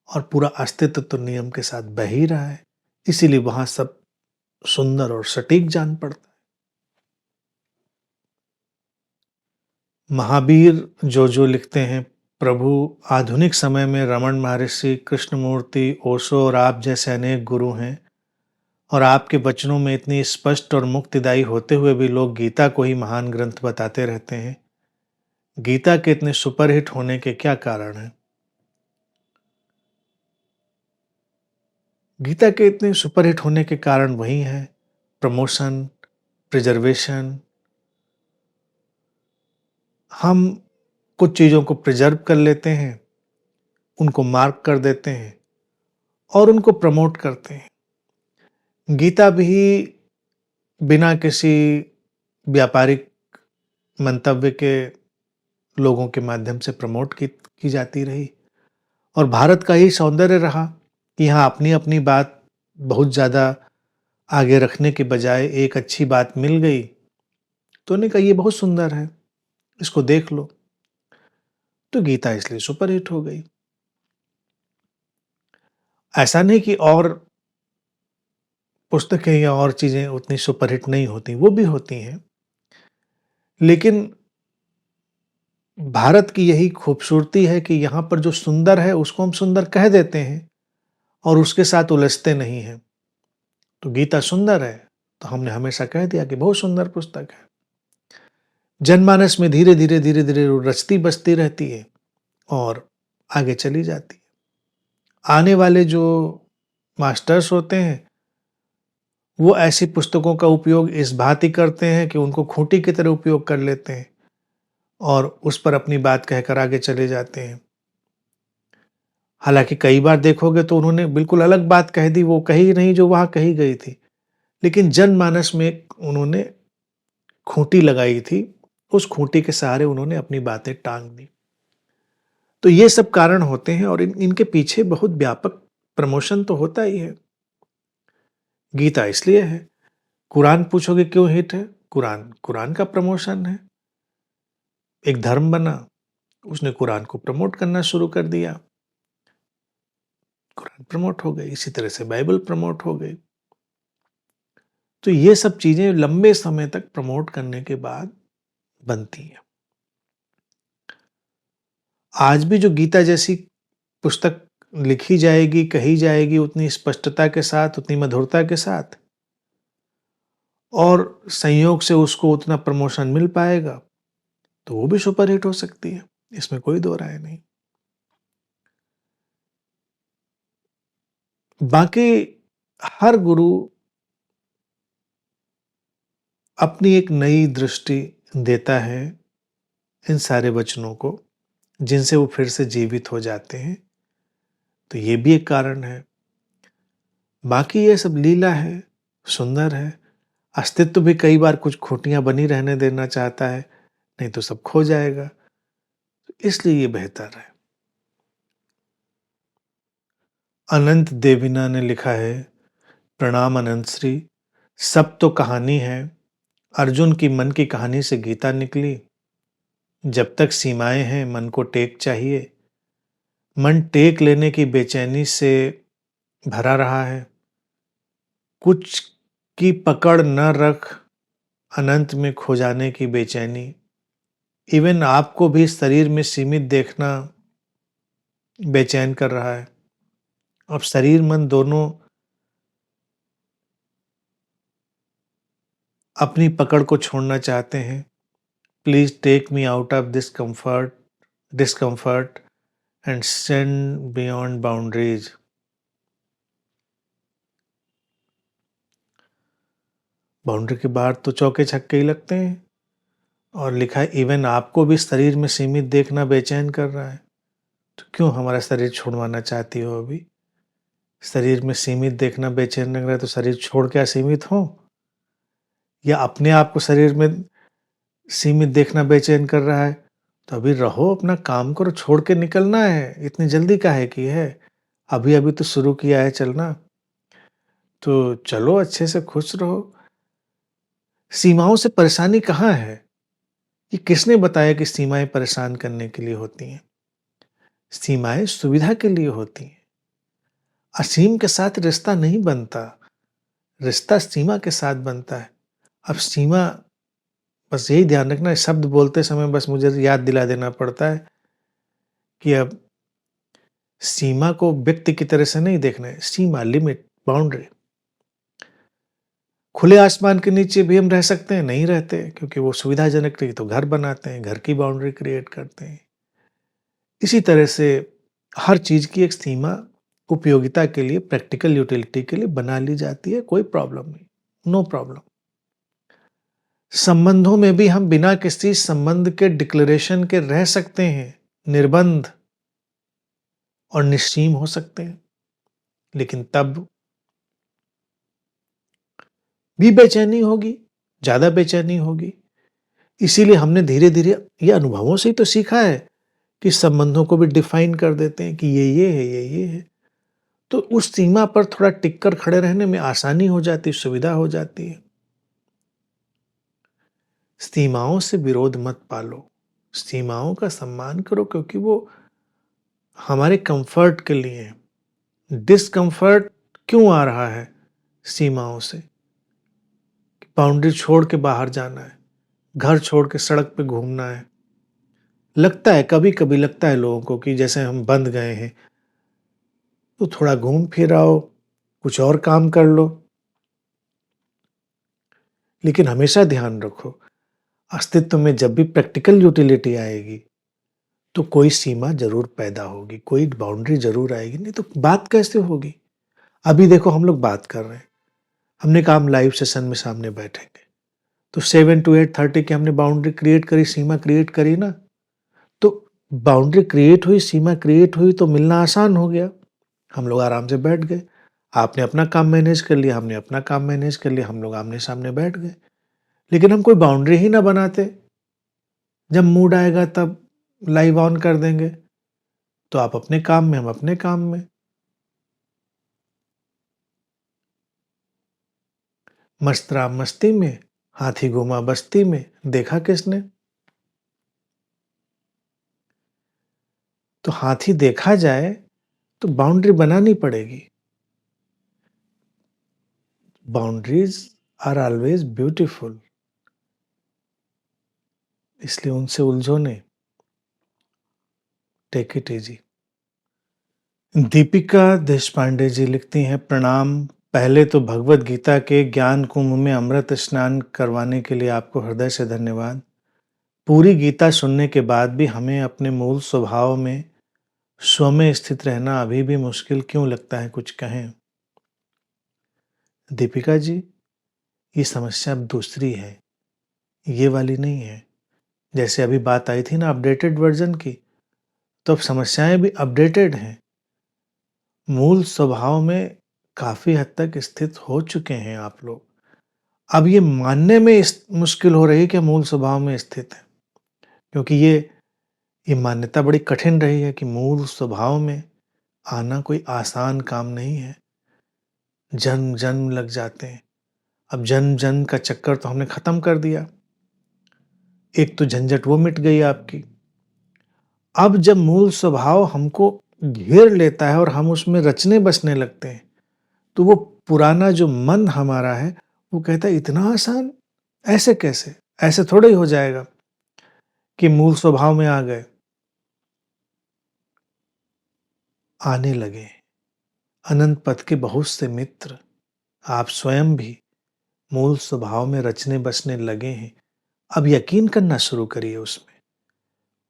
Speaker 1: और पूरा अस्तित्व तो नियम के साथ बह ही रहा है, इसीलिए वहां सब सुंदर और सटीक जान पड़ता है। महावीर जो लिखते हैं, प्रभु आधुनिक समय में रमन महर्षि, कृष्णमूर्ति, ओशो और आप जैसे अनेक गुरु हैं और आपके वचनों में इतनी स्पष्ट और मुक्तिदायी होते हुए भी लोग गीता को ही महान ग्रंथ बताते रहते हैं। गीता के इतने सुपरहिट होने के क्या कारण हैं? गीता के इतने सुपरहिट होने के कारण वही है, प्रमोशन, प्रिजर्वेशन। हम कुछ चीज़ों को प्रिजर्व कर लेते हैं, उनको मार्क कर देते हैं और उनको प्रमोट करते हैं। गीता भी बिना किसी व्यापारिक मंतव्य के लोगों के माध्यम से प्रमोट की जाती रही और भारत का ही सौंदर्य रहा कि यहाँ अपनी अपनी बात बहुत ज़्यादा आगे रखने के बजाय एक अच्छी बात मिल गई तो उन्होंने कहा ये बहुत सुंदर है, इसको देख लो, तो गीता इसलिए सुपरहिट हो गई। ऐसा नहीं कि और पुस्तकें या और चीज़ें उतनी सुपरहिट नहीं होती, वो भी होती हैं, लेकिन भारत की यही खूबसूरती है कि यहाँ पर जो सुंदर है उसको हम सुंदर कह देते हैं और उसके साथ उलझते नहीं हैं। तो गीता सुंदर है तो हमने हमेशा कह दिया कि बहुत सुंदर पुस्तक है। जनमानस में धीरे धीरे धीरे धीरे रचती बसती रहती है और आगे चली जाती है। आने वाले जो मास्टर्स होते हैं वो ऐसी पुस्तकों का उपयोग इस भांति करते हैं कि उनको खूंटी की तरह उपयोग कर लेते हैं और उस पर अपनी बात कहकर आगे चले जाते हैं। हालांकि कई बार देखोगे तो उन्होंने बिल्कुल अलग बात कह दी, वो कही नहीं जो वहां कही गई थी, लेकिन जनमानस में उन्होंने खूंटी लगाई थी, उस खूंटी के सहारे उन्होंने अपनी बातें टांग दी। तो ये सब कारण होते हैं और इनके पीछे बहुत व्यापक प्रमोशन तो होता ही है। गीता इसलिए है। कुरान पूछोगे क्यों हिट है? कुरान का प्रमोशन है। एक धर्म बना, उसने कुरान को प्रमोट करना शुरू कर दिया, कुरान प्रमोट हो गई। इसी तरह से बाइबल प्रमोट हो गई। तो ये सब चीजें लंबे समय तक प्रमोट करने के बाद बनती हैं। आज भी जो गीता जैसी पुस्तक लिखी जाएगी, कही जाएगी उतनी स्पष्टता के साथ, उतनी मधुरता के साथ, और संयोग से उसको उतना प्रमोशन मिल पाएगा तो वो भी सुपरहिट हो सकती है, इसमें कोई दो राय नहीं। बाकी हर गुरु अपनी एक नई दृष्टि देता है इन सारे वचनों को, जिनसे वो फिर से जीवित हो जाते हैं। तो ये भी एक कारण है। बाकी ये सब लीला है, सुंदर है। अस्तित्व भी कई बार कुछ खूंटियां बनी रहने देना चाहता है, नहीं तो सब खो जाएगा। तो इसलिए ये बेहतर है। अनंत देविना ने लिखा है, प्रणाम अनंत श्री, सब तो कहानी है, अर्जुन की मन की कहानी से गीता निकली। जब तक सीमाएं हैं मन को टेक चाहिए। मन टेक लेने की बेचैनी से भरा रहा है। कुछ की पकड़ न रख, अनंत में खो जाने की बेचैनी। इवन आपको भी शरीर में सीमित देखना बेचैन कर रहा है। अब शरीर मन दोनों अपनी पकड़ को छोड़ना चाहते हैं। Please take me out of this discomfort and send beyond boundaries. Boundary के बाहर तो चौके छक्के ही लगते हैं। और लिखा है इवन आपको भी शरीर में सीमित देखना बेचैन कर रहा है। तो क्यों हमारा शरीर छुड़वाना चाहती हो? अभी शरीर में सीमित देखना बेचैन लग रहा है तो शरीर छोड़ क्या सीमित हो, या अपने आप को शरीर में सीमित देखना बेचैन कर रहा है तो अभी रहो, अपना काम करो, छोड़ के निकलना है। इतनी जल्दी काहे की है? अभी अभी तो शुरू किया है चलना, तो चलो अच्छे से खुश रहो। सीमाओं से परेशानी कहाँ है? ये किसने बताया कि सीमाएं परेशान करने के लिए होती हैं? सीमाएं सुविधा के लिए होती हैं। असीम के साथ रिश्ता नहीं बनता, रिश्ता सीमा के साथ बनता है। अब सीमा, बस यही ध्यान रखना, शब्द बोलते समय बस मुझे याद दिला देना पड़ता है कि अब सीमा को व्यक्ति की तरह से नहीं देखना है। सीमा, लिमिट, बाउंड्री। खुले आसमान के नीचे भी हम रह सकते हैं, नहीं रहते, क्योंकि वो सुविधाजनक नहीं, तो घर बनाते हैं, घर की बाउंड्री क्रिएट करते हैं। इसी तरह से हर चीज की एक सीमा उपयोगिता के लिए, प्रैक्टिकल यूटिलिटी के लिए बना ली जाती है। कोई प्रॉब्लम नहीं, नो प्रॉब्लम। संबंधों में भी हम बिना किसी संबंध के डिक्लेरेशन के रह सकते हैं, निर्बंध और निश्चिम हो सकते हैं, लेकिन तब भी बेचैनी होगी, ज्यादा बेचैनी होगी। इसीलिए हमने धीरे धीरे ये अनुभवों से ही तो सीखा है कि संबंधों को भी डिफाइन कर देते हैं कि ये है, ये है। तो उस सीमा पर थोड़ा टिक कर खड़े रहने में आसानी हो जाती, सुविधा हो जाती है। सीमाओं से विरोध मत पालो, सीमाओं का सम्मान करो, क्योंकि वो हमारे कंफर्ट के लिए है। डिस्कंफर्ट क्यों आ रहा है? सीमाओं से। बाउंड्री छोड़ के बाहर जाना है, घर छोड़ के सड़क पे घूमना है। लगता है, कभी कभी लगता है लोगों को कि जैसे हम बंद गए हैं, तो थोड़ा घूम फिर आओ, कुछ और काम कर लो। लेकिन हमेशा ध्यान रखो, अस्तित्व में जब भी प्रैक्टिकल यूटिलिटी आएगी तो कोई सीमा जरूर पैदा होगी, कोई बाउंड्री जरूर आएगी, नहीं तो बात कैसे होगी? अभी देखो हम लोग बात कर रहे हैं, हमने कहा हम लाइव सेशन में सामने बैठेंगे, तो 7 to 8:30 की हमने बाउंड्री क्रिएट करी, सीमा क्रिएट करी ना। तो बाउंड्री क्रिएट हुई, सीमा क्रिएट हुई, तो मिलना आसान हो गया। हम लोग आराम से बैठ गए, आपने अपना काम मैनेज कर लिया, हमने अपना काम मैनेज कर लिया, हम लोग आमने सामने बैठ गए। लेकिन हम कोई बाउंड्री ही ना बनाते, जब मूड आएगा तब लाइव ऑन कर देंगे, तो आप अपने काम में, हम अपने काम में। मस्तरा मस्ती में, हाथी घुमा बस्ती में, देखा किसने? तो हाथी देखा जाए तो बाउंड्री बनानी पड़ेगी। बाउंड्रीज आर ऑलवेज ब्यूटीफुल, इसलिए उनसे उलझो नहीं। Take it easy. Deepika Deshpande ji लिखती हैं, प्रणाम। पहले तो भगवत गीता के ज्ञान कुंभ में अमृत स्नान करवाने के लिए आपको हृदय से धन्यवाद। पूरी गीता सुनने के बाद भी हमें अपने मूल स्वभाव में, स्व में स्थित रहना अभी भी मुश्किल क्यों लगता है, कुछ कहें। दीपिका जी, ये समस्या अब दूसरी है, ये वाली नहीं है। जैसे अभी बात आई थी ना अपडेटेड वर्जन की, तो अब समस्याएं भी अपडेटेड हैं। मूल स्वभाव में काफी हद तक स्थित हो चुके हैं आप लोग। अब ये मानने में मुश्किल हो रही है कि मूल स्वभाव में स्थित है, क्योंकि ये मान्यता बड़ी कठिन रही है कि मूल स्वभाव में आना कोई आसान काम नहीं है। जन्म जन्म लग जाते हैं। अब जन्म जन्म का चक्कर तो हमने खत्म कर दिया। एक तो झंझट वो मिट गई आपकी। अब जब मूल स्वभाव हमको घेर लेता है और हम उसमें रचने बसने लगते हैं, तो वो पुराना जो मन हमारा है, वो कहता है इतना आसान, ऐसे कैसे? ऐसे थोड़ा ही हो जाएगा कि मूल स्वभाव में आ गए। आने लगे अनंत पथ के बहुत से मित्र, आप स्वयं भी मूल स्वभाव में रचने बसने लगे हैं। अब यकीन करना शुरू करिए उसमें,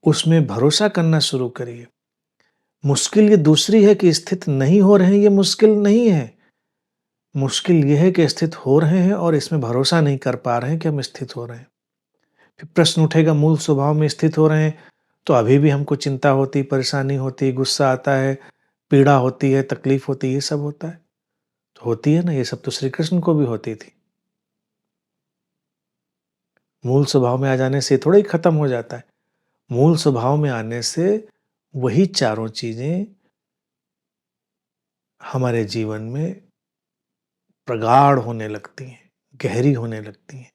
Speaker 1: उसमें भरोसा करना शुरू करिए। मुश्किल ये दूसरी है कि स्थित नहीं हो रहे हैं, ये मुश्किल नहीं है। मुश्किल ये है कि स्थित हो रहे हैं और इसमें भरोसा नहीं कर पा रहे हैं कि हम स्थित हो रहे हैं। फिर प्रश्न उठेगा, मूल स्वभाव में स्थित हो रहे हैं तो अभी भी हमको चिंता होती, परेशानी होती, गुस्सा आता है, पीड़ा होती है, तकलीफ होती है, ये सब होता है। तो होती है ना, ये सब तो श्री कृष्ण को भी होती थी। मूल स्वभाव में आ जाने से थोड़ा ही खत्म हो जाता है। मूल स्वभाव में आने से वही चारों चीजें हमारे जीवन में प्रगाढ़ होने लगती हैं, गहरी होने लगती हैं।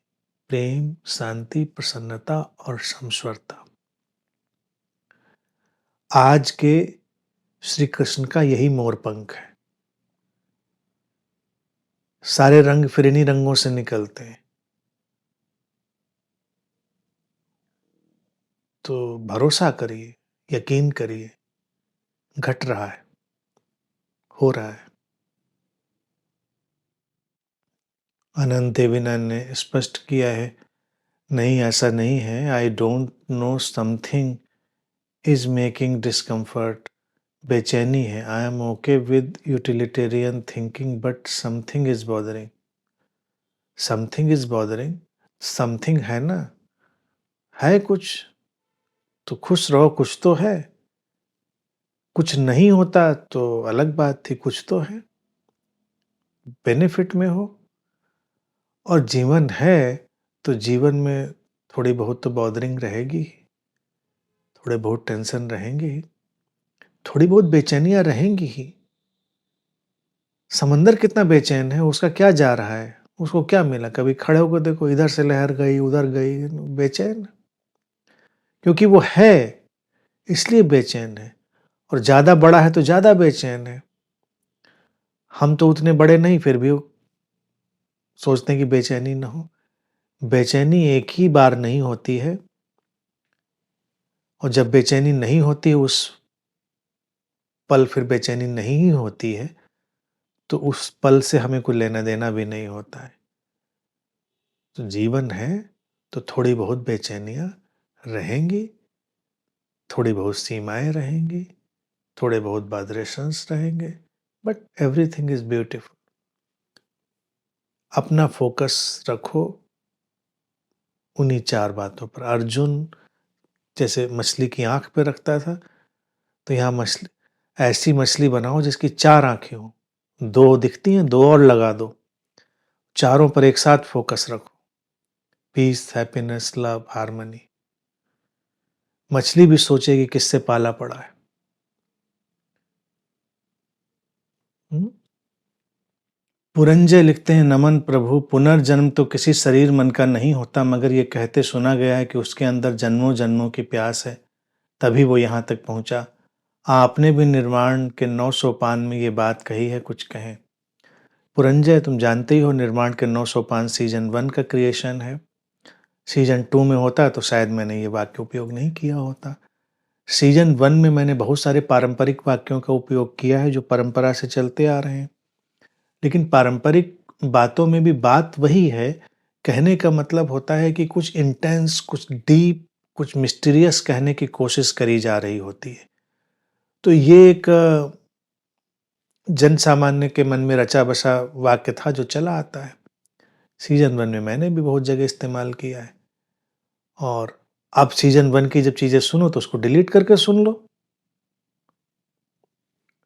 Speaker 1: प्रेम, शांति, प्रसन्नता और समश्वरता। आज के श्री कृष्ण का यही मोरपंख है। सारे रंग फिर इन्हीं रंगों से निकलते हैं। तो भरोसा करिए, यकीन करिए, घट रहा है, हो रहा है। अनंत देवीनंद ने स्पष्ट किया है, नहीं ऐसा नहीं है। I don't know something is making discomfort. बेचैनी है। I am okay with utilitarian thinking but something is bothering. Something is bothering, something है ना, है कुछ, तो खुश रहो, कुछ तो है। कुछ नहीं होता तो अलग बात थी, कुछ तो है, बेनिफिट में हो। और जीवन है तो जीवन में थोड़ी बहुत तो बॉदरिंग रहेगी, थोड़े बहुत टेंशन रहेंगे ही, थोड़ी बहुत बेचैनियां रहेंगी ही। समंदर कितना बेचैन है, उसका क्या जा रहा है, उसको क्या मिला? कभी खड़े होकर देखो, इधर से लहर गई, उधर गई, बेचैन। क्योंकि वो है इसलिए बेचैन है। और ज्यादा बड़ा है तो ज्यादा बेचैन है। हम तो उतने बड़े नहीं, फिर भी सोचते हैं कि बेचैनी ना हो। बेचैनी एक ही बार नहीं होती है, और जब बेचैनी नहीं होती उस पल फिर बेचैनी नहीं ही होती है, तो उस पल से हमें कोई लेना देना भी नहीं होता है। तो जीवन है तो थोड़ी बहुत बेचैनियां रहेंगी, थोड़ी बहुत सीमाएं रहेंगी, थोड़े बहुत वाइब्रेशंस रहेंगे, बट एवरीथिंग इज ब्यूटीफुल। अपना फोकस रखो उन्हीं चार बातों पर। अर्जुन जैसे मछली की आंख पे रखता था, तो यहाँ मछली, ऐसी मछली बनाओ जिसकी चार आंखें हो। दो दिखती हैं, दो और लगा दो, चारों पर एक साथ फोकस रखो। Peace, happiness, love, harmony. मछली भी सोचेगी किससे पाला पड़ा है। पुरंजय लिखते हैं, नमन प्रभु, पुनर्जन्म तो किसी शरीर मन का नहीं होता, मगर ये कहते सुना गया है कि उसके अंदर जन्मों जन्मों की प्यास है, तभी वो यहाँ तक पहुंचा। आपने भी निर्वाण के 9 सोपान में ये बात कही है, कुछ कहें। पुरंजय, तुम जानते ही हो निर्माण के 9 सोपान सीजन 1 का क्रिएशन है। सीजन 2 में होता तो शायद मैंने ये वाक्य उपयोग नहीं किया होता। सीजन 1 में मैंने बहुत सारे पारंपरिक वाक्यों का उपयोग किया है जो परंपरा से चलते आ रहे हैं। लेकिन पारंपरिक बातों में भी बात वही है। कहने का मतलब होता है कि कुछ इंटेंस, कुछ डीप, कुछ मिस्टीरियस कहने की कोशिश करी जा रही होती है। तो ये एक जन सामान्य के मन में रचा बसा वाक्य था जो चला आता है। सीजन 1 में मैंने भी बहुत जगह इस्तेमाल किया है। और अब सीजन 1 की जब चीजें सुनो तो उसको डिलीट करके सुन लो।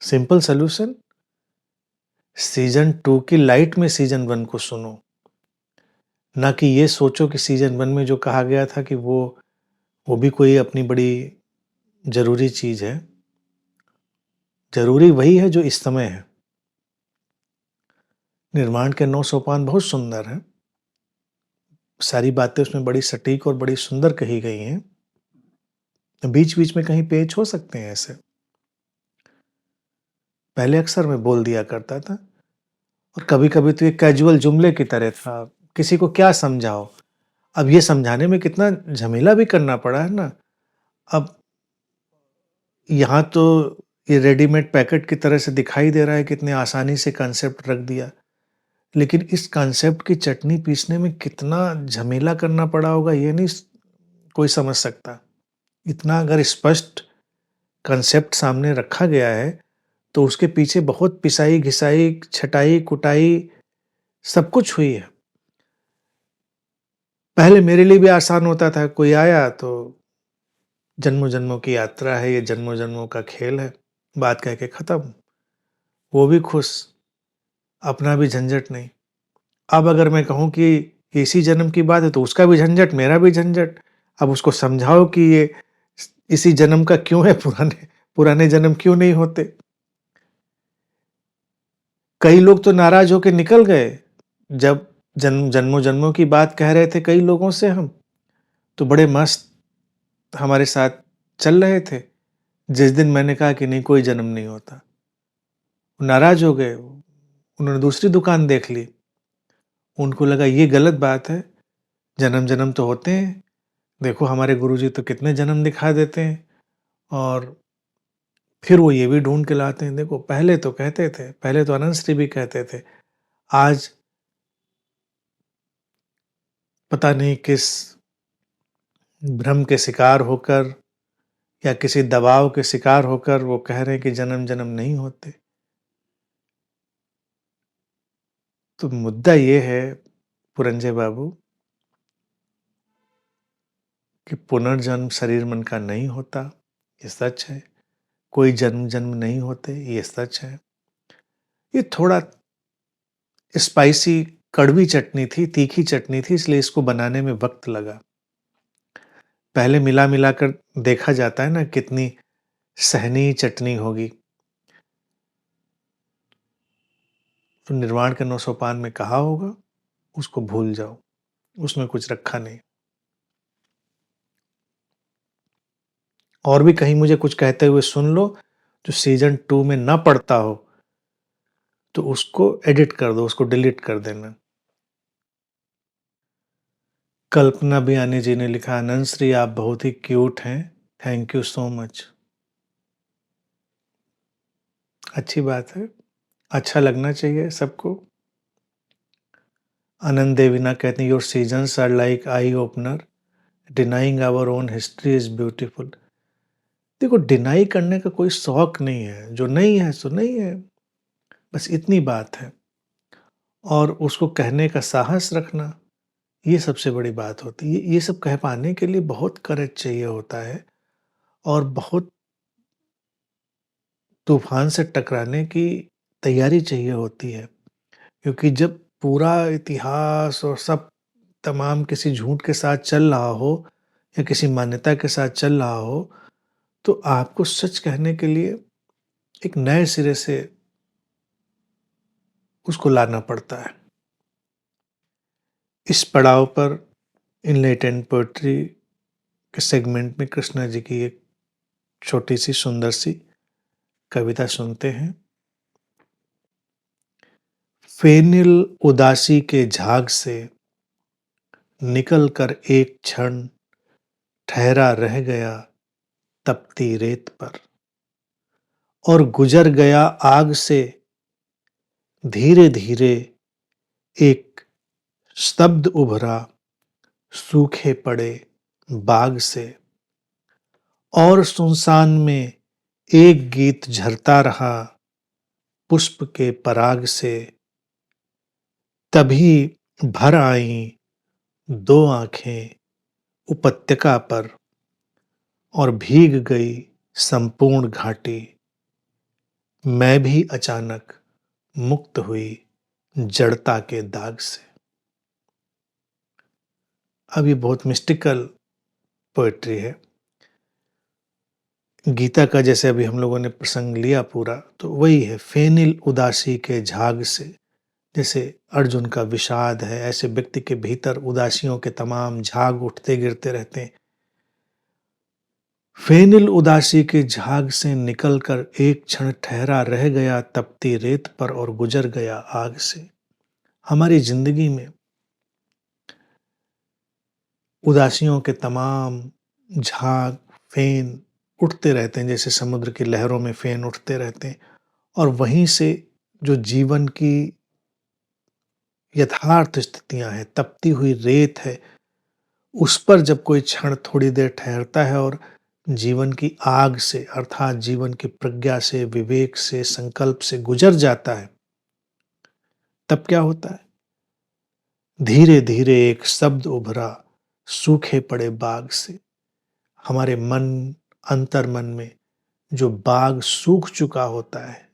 Speaker 1: Simple solution. सीजन 2 की लाइट में सीजन 1 को सुनो, ना कि ये सोचो कि सीजन 1 में जो कहा गया था कि वो भी कोई अपनी बड़ी जरूरी चीज है। जरूरी वही है जो इस समय है। निर्माण के 9 सोपान बहुत सुंदर है, सारी बातें उसमें बड़ी सटीक और बड़ी सुंदर कही गई हैं। बीच-बीच में कहीं पेच हो सकते हैं ऐसे। पहले अक्सर मैं बोल दिया करता था और कभी-कभी तो ये कैजुअल जुमले की तरह था, किसी को क्या समझाओ? अब ये समझाने में कितना झमेला भी करना पड़ा है ना। अब यहाँ तो ये रेडीमेड पैकेट की तरह से दिखाई दे रहा है, कितने आसानी से कांसेप्ट रख दिया। लेकिन इस कांसेप्ट की चटनी पीसने में कितना झमेला करना पड़ा होगा, ये नहीं कोई समझ सकता। इतना अगर स्पष्ट कांसेप्ट सामने रखा गया है, तो उसके पीछे बहुत पिसाई-घिसाई, छँटाई-कुटाई सब कुछ हुई है। पहले मेरे लिए भी आसान होता था, कोई आया तो जन्मों-जन्मों की यात्रा है, ये जन्मों-जन्मों का खेल है, बात कह के खत्म। वो भी खुश, अपना भी झंझट नहीं। अब अगर मैं कहूँ कि इसी जन्म की बात है, तो उसका भी झंझट, मेरा भी झंझट। अब उसको समझाओ कि ये इसी जन्म का क्यों है, पुराने पुराने जन्म क्यों नहीं होते? कई लोग तो नाराज़ होके निकल गए, जब जन्मों-जन्मों की बात कह रहे थे कई लोगों से हम, तो बड़े मस्त हमारे साथ चल रहे थे। जिस दिन मैंने कहा कि नहीं, कोई जन्म नहीं होता, नाराज़ हो गए। उन्होंने दूसरी दुकान देख ली। उनको लगा ये गलत बात है, जन्म-जन्म तो होते हैं। देखो हमारे गुरुजी तो कितने जन्म दिखा देते हैं, और फिर वो ये भी ढूँढ के लाते हैं। देखो पहले तो कहते थे, पहले तो अनंत श्री भी कहते थे। आज पता नहीं किस भ्रम के शिकार होकर या किसी दबाव के शिकार होकर वो कह रहे हैं कि जन्म-जन्म नहीं होते। तो मुद्दा ये है पुरंजय बाबू, कि पुनर्जन्म शरीर मन का नहीं होता, ये सच है। कोई जन्म-जन्म नहीं होते, ये सच है। ये थोड़ा स्पाइसी कड़वी चटनी थी, तीखी चटनी थी, इसलिए इसको बनाने में वक़्त लगा। पहले मिला-मिला कर देखा जाता है ना, कितनी सहनीय चटनी होगी। तो निर्वाण के 9 सोपान में कहा होगा, उसको भूल जाओ, उसमें कुछ रखा नहीं। और भी कहीं मुझे कुछ कहते हुए सुन लो, जो सीज़न 2 में ना पड़ता हो, तो उसको एडिट कर दो, उसको डिलीट कर देना। कल्पना बियानी जी ने लिखा, आनंद श्री आप बहुत ही क्यूट हैं, थैंक यू सो मच। अच्छी बात है, अच्छा लगना चाहिए सबको। आनंद देवीना कहती हैं, your seasons are like eye opener, denying our own history is beautiful. देखो डिनाई करने का कोई शौक नहीं है, जो नहीं है सो नहीं है, बस इतनी बात है। और उसको कहने का साहस रखना, ये सबसे बड़ी बात होती है। ये सब कह पाने के लिए बहुत करेज चाहिए होता है, और बहुत तूफान से टकराने की तैयारी चाहिए होती है। क्योंकि जब पूरा इतिहास और सब तमाम किसी झूठ के साथ चल रहा हो, या किसी मान्यता के साथ चल रहा हो, तो आपको सच कहने के लिए एक नए सिरे से उसको लाना पड़ता है। इस पड़ाव पर इनलेटेंट पोएट्री के सेगमेंट में कृष्णा जी की एक छोटी सी सुंदर सी कविता सुनते हैं। फेनिल उदासी के झाग से निकल कर एक क्षण ठहरा रह गया तपती रेत पर, और गुजर गया आग से धीरे धीरे एक स्तब्ध उभरा सूखे पड़े बाग से, और सुनसान में एक गीत झरता रहा पुष्प के पराग से। तभी भर आईं दो आंखें उपत्यका पर, और भीग गई संपूर्ण घाटी। मैं भी अचानक मुक्त हुई जड़ता के दाग से। अब ये बहुत मिस्टिकल पोएट्री है। गीता का जैसे अभी हम लोगों ने प्रसंग लिया पूरा, तो वही है, फेनिल उदासी के झाग से जैसे अर्जुन का विषाद है, ऐसे व्यक्ति के भीतर उदासियों के तमाम झाग उठते गिरते रहते हैं। फेनिल उदासी के झाग से निकलकर एक क्षण ठहरा रह गया तपती रेत पर और गुजर गया आग से। हमारी जिंदगी में उदासियों के तमाम झाग, फेन उठते रहते हैं, जैसे समुद्र की लहरों में फेन उठते रहते हैं, और वहीं से जो जीवन की यथार्थ स्थितियां हैं, तपती हुई रेत है, उस पर जब कोई क्षण थोड़ी देर ठहरता है और जीवन की आग से अर्थात जीवन की प्रज्ञा से, विवेक से, संकल्प से गुजर जाता है, तब क्या होता है? धीरे धीरे एक शब्द उभरा सूखे पड़े बाग से। हमारे मन, अंतर मन में जो बाग सूख चुका होता है,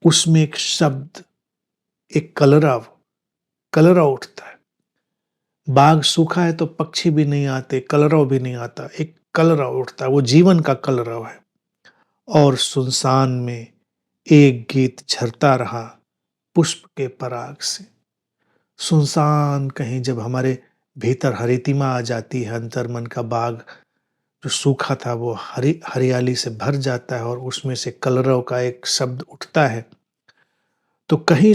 Speaker 1: उसमें एक शब्द, एक कलरव उठता है। बाग सूखा है तो पक्षी भी नहीं आते, कलरव भी नहीं आता, एक कलरव उठता है, वो जीवन का कलरव है। और सुनसान में एक गीत झरता रहा पुष्प के पराग से। सुनसान कहीं जब हमारे भीतर हरितिमा आ जाती है, अंतर मन का बाग जो सूखा था वो हरियाली से भर जाता है और उसमें से कलरव का एक शब्द उठता है, तो कहीं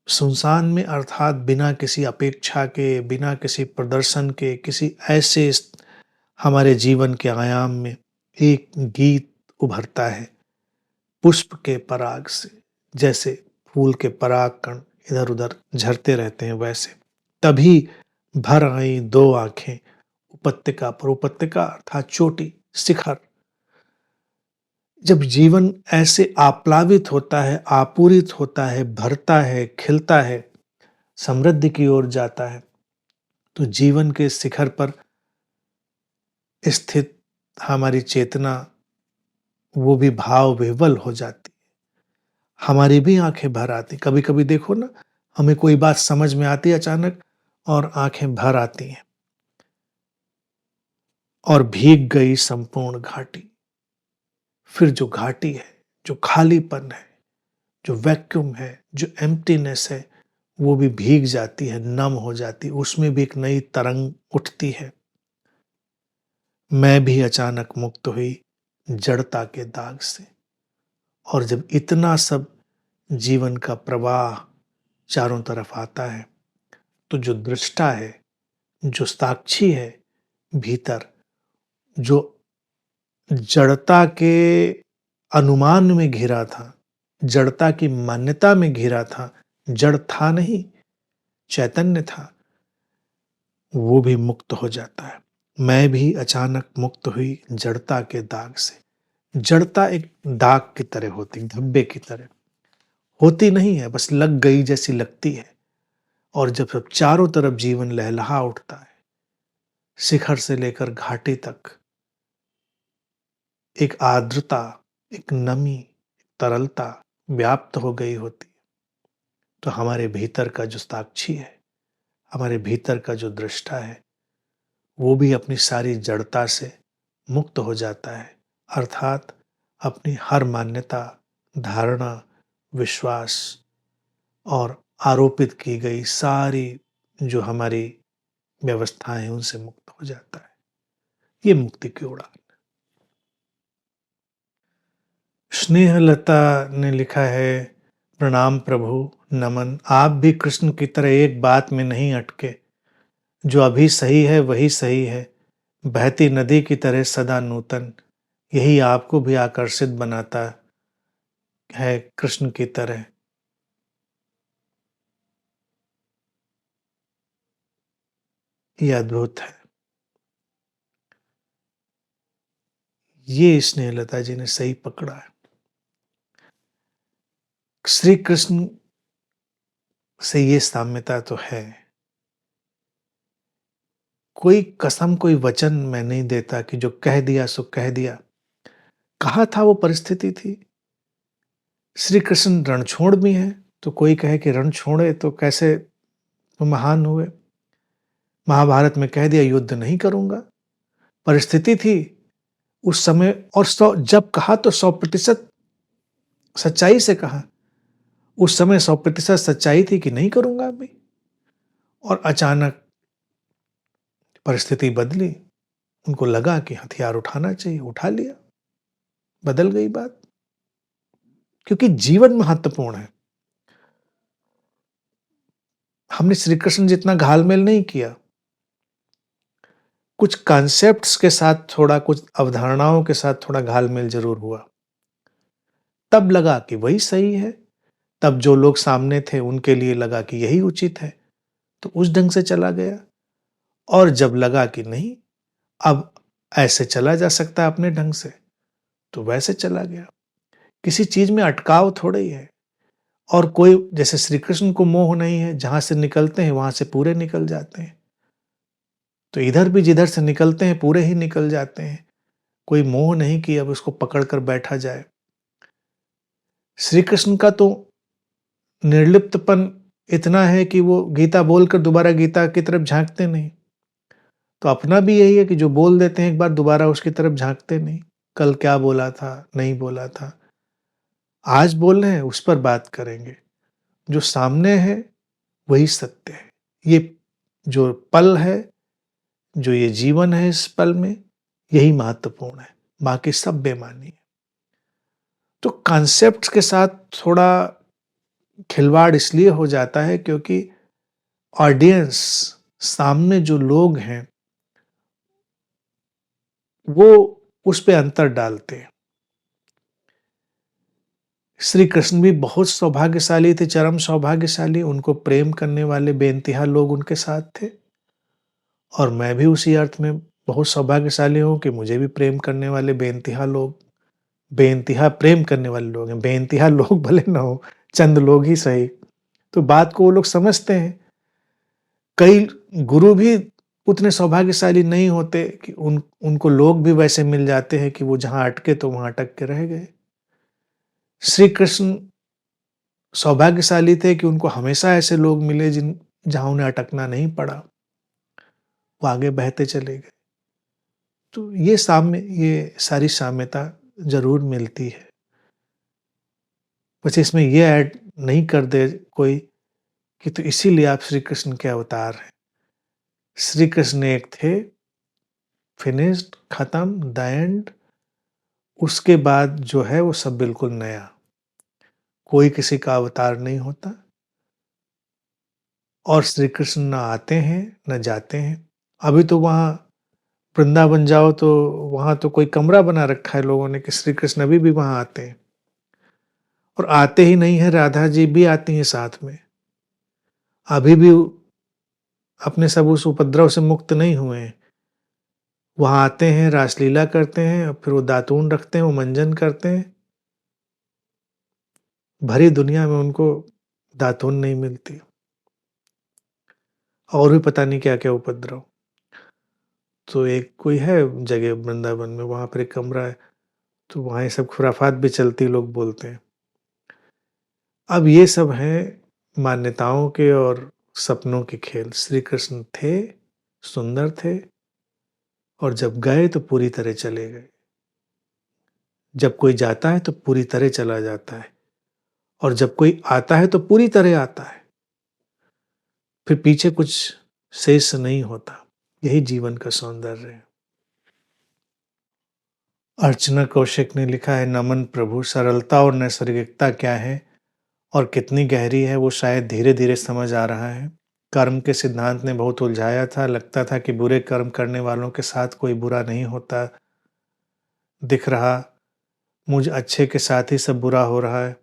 Speaker 1: सुनसान में अर्थात बिना किसी अपेक्षा के, बिना किसी प्रदर्शन के, किसी ऐसे हमारे जीवन के आयाम में एक गीत उभरता है पुष्प के पराग से। जैसे फूल के पराग कण इधर उधर झरते रहते हैं, वैसे तभी भर आई दो आंखें उपत्यका पर। उपत्यका अर्थात चोटी, शिखर। जब जीवन ऐसे आप्लावित होता है, आपूरित होता है, भरता है, खिलता है, समृद्धि की ओर जाता है, तो जीवन के शिखर पर स्थित हमारी चेतना वो भी भाव विह्वल हो जाती है। हमारी भी आंखें भर आती। कभी कभी देखो ना, हमें कोई बात समझ में आती है अचानक और आंखें भर आती हैं और भीग गई संपूर्ण घाटी। फिर जो घाटी है, जो खालीपन है, जो वैक्यूम है, जो एम्प्टीनेस है, वो भी भीग जाती है, नम हो जाती है, उसमें भी एक नई तरंग उठती है। मैं भी अचानक मुक्त हुई जड़ता के दाग से। और जब इतना सब जीवन का प्रवाह चारों तरफ आता है, तो जो दृष्टा है, जो साक्षी है भीतर, जो जड़ता के अनुमान में घिरा था, जड़ता की मान्यता में घिरा था, जड़ था नहीं, चैतन्य था, वो भी मुक्त हो जाता है। मैं भी अचानक मुक्त हुई जड़ता के दाग से। जड़ता एक दाग की तरह होती, धब्बे की तरह होती नहीं है, बस लग गई जैसी लगती है। और जब सब चारों तरफ जीवन लहलहा उठता है, शिखर से लेकर घाटी तक एक आर्द्रता, एक नमी, तरलता व्याप्त हो गई होती है, तो हमारे भीतर का जो साक्षी है, हमारे भीतर का जो दृष्टा है, वो भी अपनी सारी जड़ता से मुक्त हो जाता है। अर्थात अपनी हर मान्यता, धारणा, विश्वास और आरोपित की गई सारी जो हमारी व्यवस्थाएं हैं, उनसे मुक्त हो जाता है। ये मुक्ति की उड़ान। स्नेहलता ने लिखा है, प्रणाम प्रभु, नमन। आप भी कृष्ण की तरह एक बात में नहीं अटके, जो अभी सही है वही सही है, बहती नदी की तरह सदा नूतन, यही आपको भी आकर्षित बनाता है कृष्ण की तरह। यह अद्भुत है। ये स्नेहलता जी ने सही पकड़ा है। श्री कृष्ण से ये साम्यता तो है। कोई कसम, कोई वचन मैं नहीं देता कि जो कह दिया सो कह दिया। कहा था वो परिस्थिति थी। श्री कृष्ण रणछोड़ भी हैं, तो कोई कहे कि रण छोड़े तो कैसे तो महान हुए। महाभारत में कह दिया युद्ध नहीं करूंगा। परिस्थिति थी उस समय, और जब कहा तो 100% सच्चाई से कहा। उस समय 100% सच्चाई थी कि नहीं करूंगा अभी, और अचानक परिस्थिति बदली, उनको लगा कि हथियार उठाना चाहिए, उठा लिया, बदल गई बात। क्योंकि जीवन महत्वपूर्ण है। हमने श्री कृष्ण जितना घालमेल नहीं किया, कुछ कॉन्सेप्ट्स के साथ थोड़ा, कुछ अवधारणाओं के साथ थोड़ा घालमेल जरूर हुआ। तब लगा कि वही सही है, तब जो लोग सामने थे उनके लिए लगा कि यही उचित है, तो उस ढंग से चला गया। और जब लगा कि नहीं, अब ऐसे चला जा सकता है अपने ढंग से, तो वैसे चला गया। किसी चीज में अटकाव थोड़ा ही है। और कोई, जैसे श्री कृष्ण को मोह नहीं है, जहां से निकलते हैं वहां से पूरे निकल जाते हैं, तो इधर भी जिधर से निकलते हैं पूरे ही निकल जाते हैं। कोई मोह नहीं कि अब उसको पकड़ कर बैठा जाए। श्री कृष्ण का तो निर्लिप्तपन इतना है कि वो गीता बोलकर दोबारा गीता की तरफ झांकते नहीं। तो अपना भी यही है कि जो बोल देते हैं एक बार, दोबारा उसकी तरफ झांकते नहीं। कल क्या बोला था, नहीं बोला था, आज बोल रहे हैं उस पर बात करेंगे। जो सामने है वही सत्य है। ये जो पल है, जो ये जीवन है, इस पल में यही महत्वपूर्ण है, बाकी सब बेमानी है। तो कॉन्सेप्ट्स के साथ थोड़ा खिलवाड़ इसलिए हो जाता है क्योंकि ऑडियंस, सामने जो लोग हैं, वो उस पे अंतर डालते हैं। श्री कृष्ण भी बहुत सौभाग्यशाली थे, चरम सौभाग्यशाली। उनको प्रेम करने वाले बेइंतहा लोग उनके साथ थे, और मैं भी उसी अर्थ में बहुत सौभाग्यशाली हूं कि मुझे भी प्रेम करने वाले बेइंतहा लोग, बेइंतहा प्रेम करने वाले लोग हैं। बेइंतहा लोग भले ना हो, चंद लोग ही सही, तो बात को वो लोग समझते हैं। कई गुरु भी उतने सौभाग्यशाली नहीं होते कि उनको लोग भी वैसे मिल जाते हैं कि वो जहां अटके तो वहां अटक के रह गए। श्री कृष्ण सौभाग्यशाली थे कि उनको हमेशा ऐसे लोग मिले जहां उन्हें अटकना नहीं पड़ा, वो आगे बहते चले गए। तो ये सारी साम्यता जरूर मिलती है। बस इसमें ये ऐड नहीं कर दे कोई कि तो इसीलिए आप श्री कृष्ण के अवतार हैं। श्री कृष्ण एक थे, फिनिश्ड, खत्म, द एंड। उसके बाद जो है वो सब बिल्कुल नया। कोई किसी का अवतार नहीं होता, और श्री कृष्ण ना आते हैं न जाते हैं। अभी तो वहां वृंदावन जाओ तो वहां तो कोई कमरा बना रखा है लोगों ने कि श्री कृष्ण अभी भी वहां आते हैं। और आते ही नहीं है, राधा जी भी आती हैं साथ में, अभी भी अपने सब उस उपद्रव से मुक्त नहीं हुए हैं। वहां आते हैं, रासलीला करते हैं, और फिर वो दातून रखते हैं, वो मंजन करते हैं। भरी दुनिया में उनको दातून नहीं मिलती, और भी पता नहीं क्या क्या उपद्रव। तो एक कोई है जगह वृंदावन में, वहां पर एक कमरा है, तो वहां ये सब खुराफात भी चलती, लोग बोलते हैं। अब ये सब है मान्यताओं के और सपनों के खेल। श्री कृष्ण थे, सुंदर थे, और जब गए तो पूरी तरह चले गए। जब कोई जाता है तो पूरी तरह चला जाता है, और जब कोई आता है तो पूरी तरह आता है, फिर पीछे कुछ शेष नहीं होता। यही जीवन का सौंदर्य है। अर्चना कौशिक ने लिखा है, नमन प्रभु, सरलता और नैसर्गिकता क्या है और कितनी गहरी है, वो शायद धीरे धीरे समझ आ रहा है। कर्म के सिद्धांत ने बहुत उलझाया था। लगता था कि बुरे कर्म करने वालों के साथ कोई बुरा नहीं होता दिख रहा, मुझ अच्छे के साथ ही सब बुरा हो रहा है।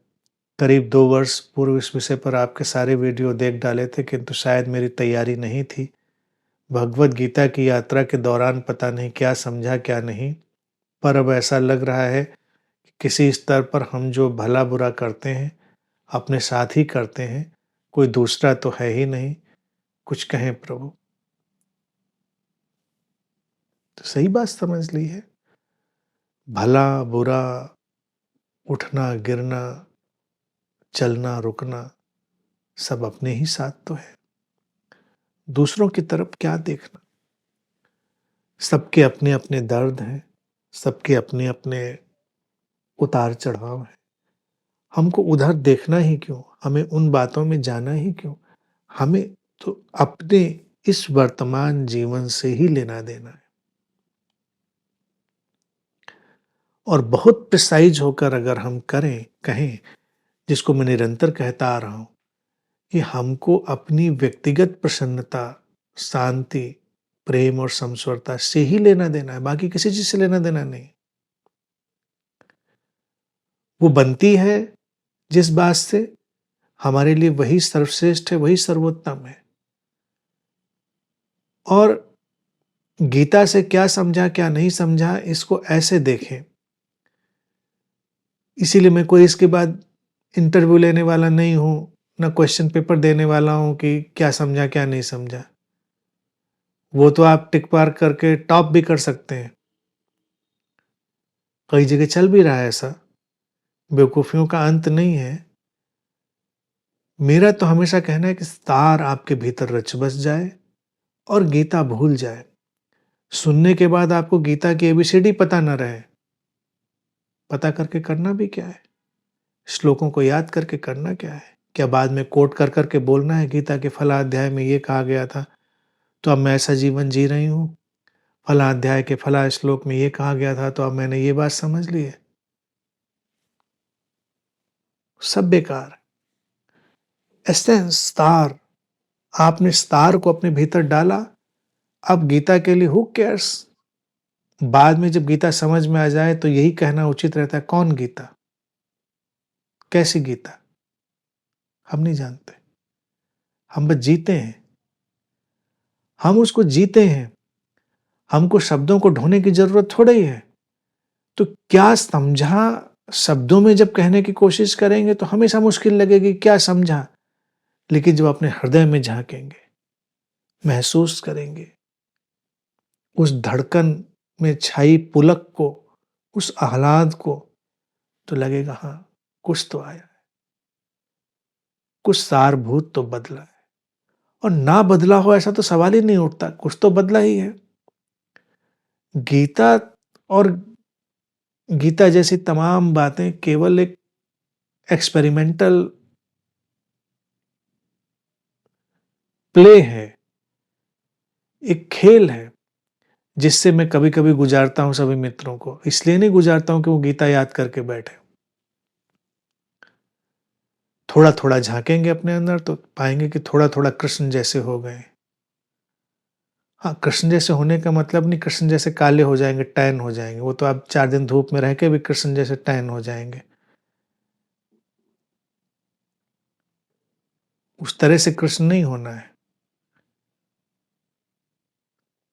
Speaker 1: करीब 2 वर्ष पूर्व इस विषय पर आपके सारे वीडियो देख डाले थे, किंतु शायद मेरी तैयारी नहीं थी। भगवत गीता की यात्रा के दौरान पता नहीं क्या समझा क्या नहीं, पर अब ऐसा लग रहा है कि किसी स्तर पर हम जो भला बुरा करते हैं अपने साथ ही करते हैं, कोई दूसरा तो है ही नहीं। कुछ कहें प्रभु। तो सही बात समझ ली है। भला बुरा, उठना गिरना, चलना रुकना, सब अपने ही साथ तो है। दूसरों की तरफ क्या देखना। सबके अपने अपने दर्द हैं, सबके अपने अपने उतार चढ़ाव हैं। हमको उधर देखना ही क्यों, हमें उन बातों में जाना ही क्यों? हमें तो अपने इस वर्तमान जीवन से ही लेना देना है। और बहुत प्रिसाइज़ होकर अगर हम कहें, जिसको मैं निरंतर कहता आ रहा हूँ, कि हमको अपनी व्यक्तिगत प्रसन्नता, शांति, प्रेम और समस्वरता से ही लेना देना है, बाकी किसी चीज़ से लेना देना नहीं। वो बनती है जिस बात से, हमारे लिए वही सर्वश्रेष्ठ है, वही सर्वोत्तम है। और गीता से क्या समझा, क्या नहीं समझा, इसको ऐसे देखें। इसीलिए मैं कोई इसके बाद इंटरव्यू लेने वाला नहीं हूँ, ना क्वेश्चन पेपर देने वाला हूँ कि क्या समझा, क्या नहीं समझा। वो तो आप टिक मार्क करके टॉप भी कर सकते हैं। कई जगह चल भी रहा है ऐसा, बेवकूफ़ियों का अंत नहीं है। मेरा तो हमेशा कहना है कि तार आपके भीतर रच बस जाए और गीता भूल जाए। सुनने के बाद आपको गीता की एबीसीडी पता न रहे, पता करके करना भी क्या है? श्लोकों को याद करके करना क्या है? क्या बाद में कोट कर कर के बोलना है गीता के फला अध्याय में ये कहा गया था, तो अब मैं ऐसा जीवन जी रही हूँ। फला अध्याय के फला श्लोक में ये कहा गया था, तो अब मैंने ये बात समझ ली है। सब बेकार है। एसेंस, तार, आपने इस तार को अपने भीतर डाला, अब गीता के लिए हू केयर्स? बाद में जब गीता समझ में आ जाए तो यही कहना उचित रहता है, कौन गीता? कैसी गीता? हम नहीं जानते। हम बस जीते हैं। हम उसको जीते हैं। हमको शब्दों को ढोने की ज़रूरत थोड़ा ही है। तो क्या समझा शब्दों में जब कहने की कोशिश करेंगे तो हमेशा मुश्किल लगेगी, क्या समझा? लेकिन जब अपने हृदय में झाँकेंगे, महसूस करेंगे, उस धड़कन में छाई पुलक को, उस आह्लाद को, तो लगेगा हाँ, कुछ तो आया है, कुछ सारभूत तो बदला है। और ना बदला हो ऐसा तो सवाल ही नहीं उठता, कुछ तो बदला ही है। गीता और गीता जैसी तमाम बातें केवल एक एक्सपेरिमेंटल प्ले है, एक खेल है, जिससे मैं कभी-कभी गुजारता हूँ सभी मित्रों को। इसलिए नहीं गुजारता हूँ कि वो गीता याद करके बैठे। थोड़ा-थोड़ा झाँकेंगे अपने अंदर तो पाएँगे कि थोड़ा-थोड़ा कृष्ण जैसे हो गए। हाँ, कृष्ण जैसे होने का मतलब नहीं कृष्ण जैसे काले हो जाएँगे, टैन हो जाएँगे। वो तो आप 4 दिन धूप में रह के भी कृष्ण जैसे टैन हो जाएँगे। उस तरह से कृष्ण नहीं होना है।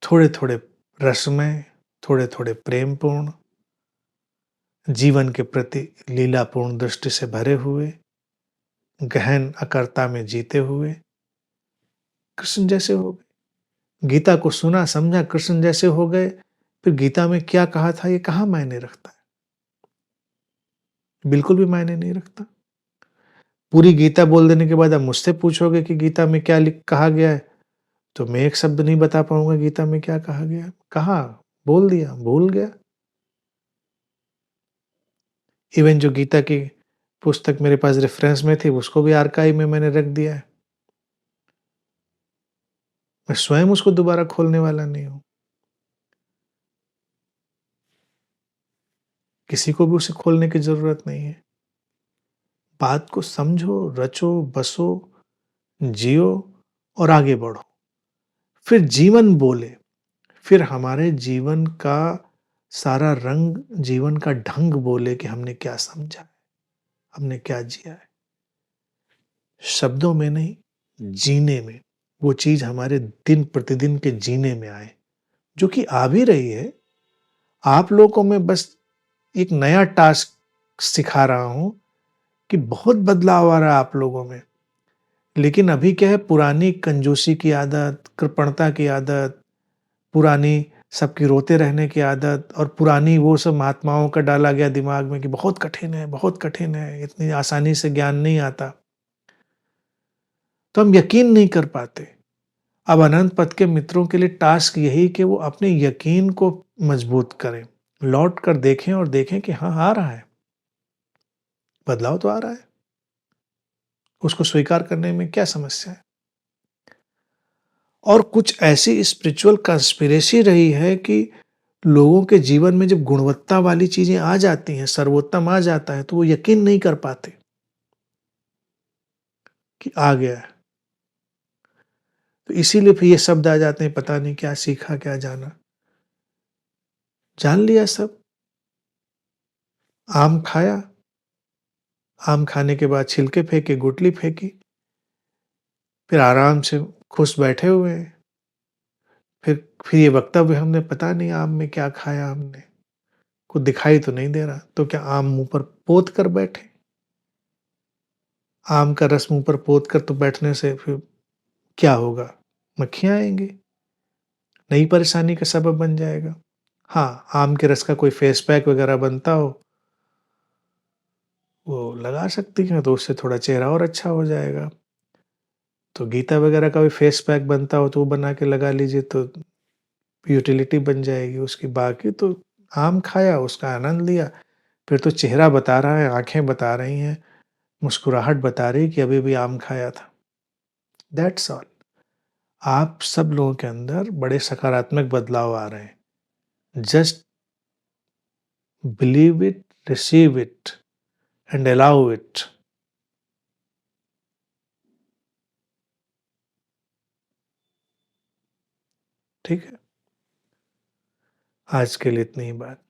Speaker 1: थोड़े-थोड़े रसमय, थोड़े-थोड़े प्रेमपूर्ण, जीवन के प्रति लीलापूर्ण दृष्टि से भरे हुए, गहन अकर्ता में जीते हुए, कृष्ण जैसे हो गए। गीता को सुना, समझा, कृष्ण जैसे हो गए, फिर गीता में क्या कहा था ये कहाँ मायने रखता है? बिल्कुल भी मायने नहीं रखता। पूरी गीता बोल देने के बाद आप मुझसे पूछोगे कि गीता में क्या लिख कहा गया है, तो मैं एक शब्द नहीं बता पाऊँगा गीता में क्या कहा गया है। कहा, बोल दिया, भूल गया। इवन जो गीता की पुस्तक मेरे पास रेफ़रेंस में थी, उसको भी आर्काइव में मैंने रख दिया है। मैं स्वयं उसको दोबारा खोलने वाला नहीं हूँ। किसी को भी उसे खोलने की ज़रूरत नहीं है। बात को समझो, रचो, बसो, जियो और आगे बढ़ो। फिर जीवन बोले, फिर हमारे जीवन का सारा रंग, जीवन का ढंग बोले कि हमने क्या समझा है, हमने क्या जिया है। शब्दों में नहीं, जीने में, वो चीज़ हमारे दिन प्रतिदिन के जीने में आए, जो कि आ भी रही है। आप लोगों को मैं बस एक नया टास्क सिखा रहा हूँ कि बहुत बदलाव आ रहा है आप लोगों में। लेकिन अभी क्या है, पुरानी कंजूसी की आदत, कृपणता की आदत, पुरानी सबकी रोते रहने की आदत और पुरानी वो सब महात्माओं का डाला गया दिमाग में कि बहुत कठिन है, इतनी आसानी से ज्ञान नहीं आता। तो हम यकीन नहीं कर पाते। अब अनंत पथ के मित्रों के लिए टास्क यही कि वो अपने यकीन को मजबूत करें, लौट कर देखें और देखें कि हाँ, आ रहा है, बदलाव तो आ रहा है। उसको स्वीकार करने में क्या समस्या है? और कुछ ऐसी स्पिरिचुअल कंस्पिरेसी रही है कि लोगों के जीवन में जब गुणवत्ता वाली चीज़ें आ जाती हैं, सर्वोत्तम आ जाता है, तो वो यकीन नहीं कर पाते कि आ गया है। तो इसीलिए फिर ये शब्द आ जाते हैं, पता नहीं क्या सीखा, क्या जाना। जान लिया सब, आम खाया, आम खाने के बाद छिलके फेंके, गुठली फेंकी, फिर आराम से खुश बैठे हुए हैं। फिर ये वक्तव्य हमने पता नहीं आम में क्या खाया हमने, कुछ दिखाई तो नहीं दे रहा, तो क्या आम मुँह पर पोत कर बैठे? आम का रस मुँह पर पोत कर तो बैठने से फिर क्या होगा? मक्खियाँ आएँगी, नई परेशानी का सबब बन जाएगा। हाँ, आम के रस का कोई फेस पैक वगैरह बनता हो, वो लगा सकती हैं, तो उससे थोड़ा चेहरा और अच्छा हो जाएगा। तो गीता वगैरह का भी फेस पैक बनता हो, तो वो बना के लगा लीजिए, तो यूटिलिटी बन जाएगी उसकी। बाकी तो आम खाया, उसका आनंद लिया, फिर तो चेहरा बता रहा है, आँखें बता रही हैं, मुस्कुराहट बता रही है कि अभी भी आम खाया था। That's all. आप सब लोगों के अंदर बड़े सकारात्मक बदलाव आ रहे हैं। Just believe it, receive it and allow it. ठीक है? आज के लिए इतनी ही बात।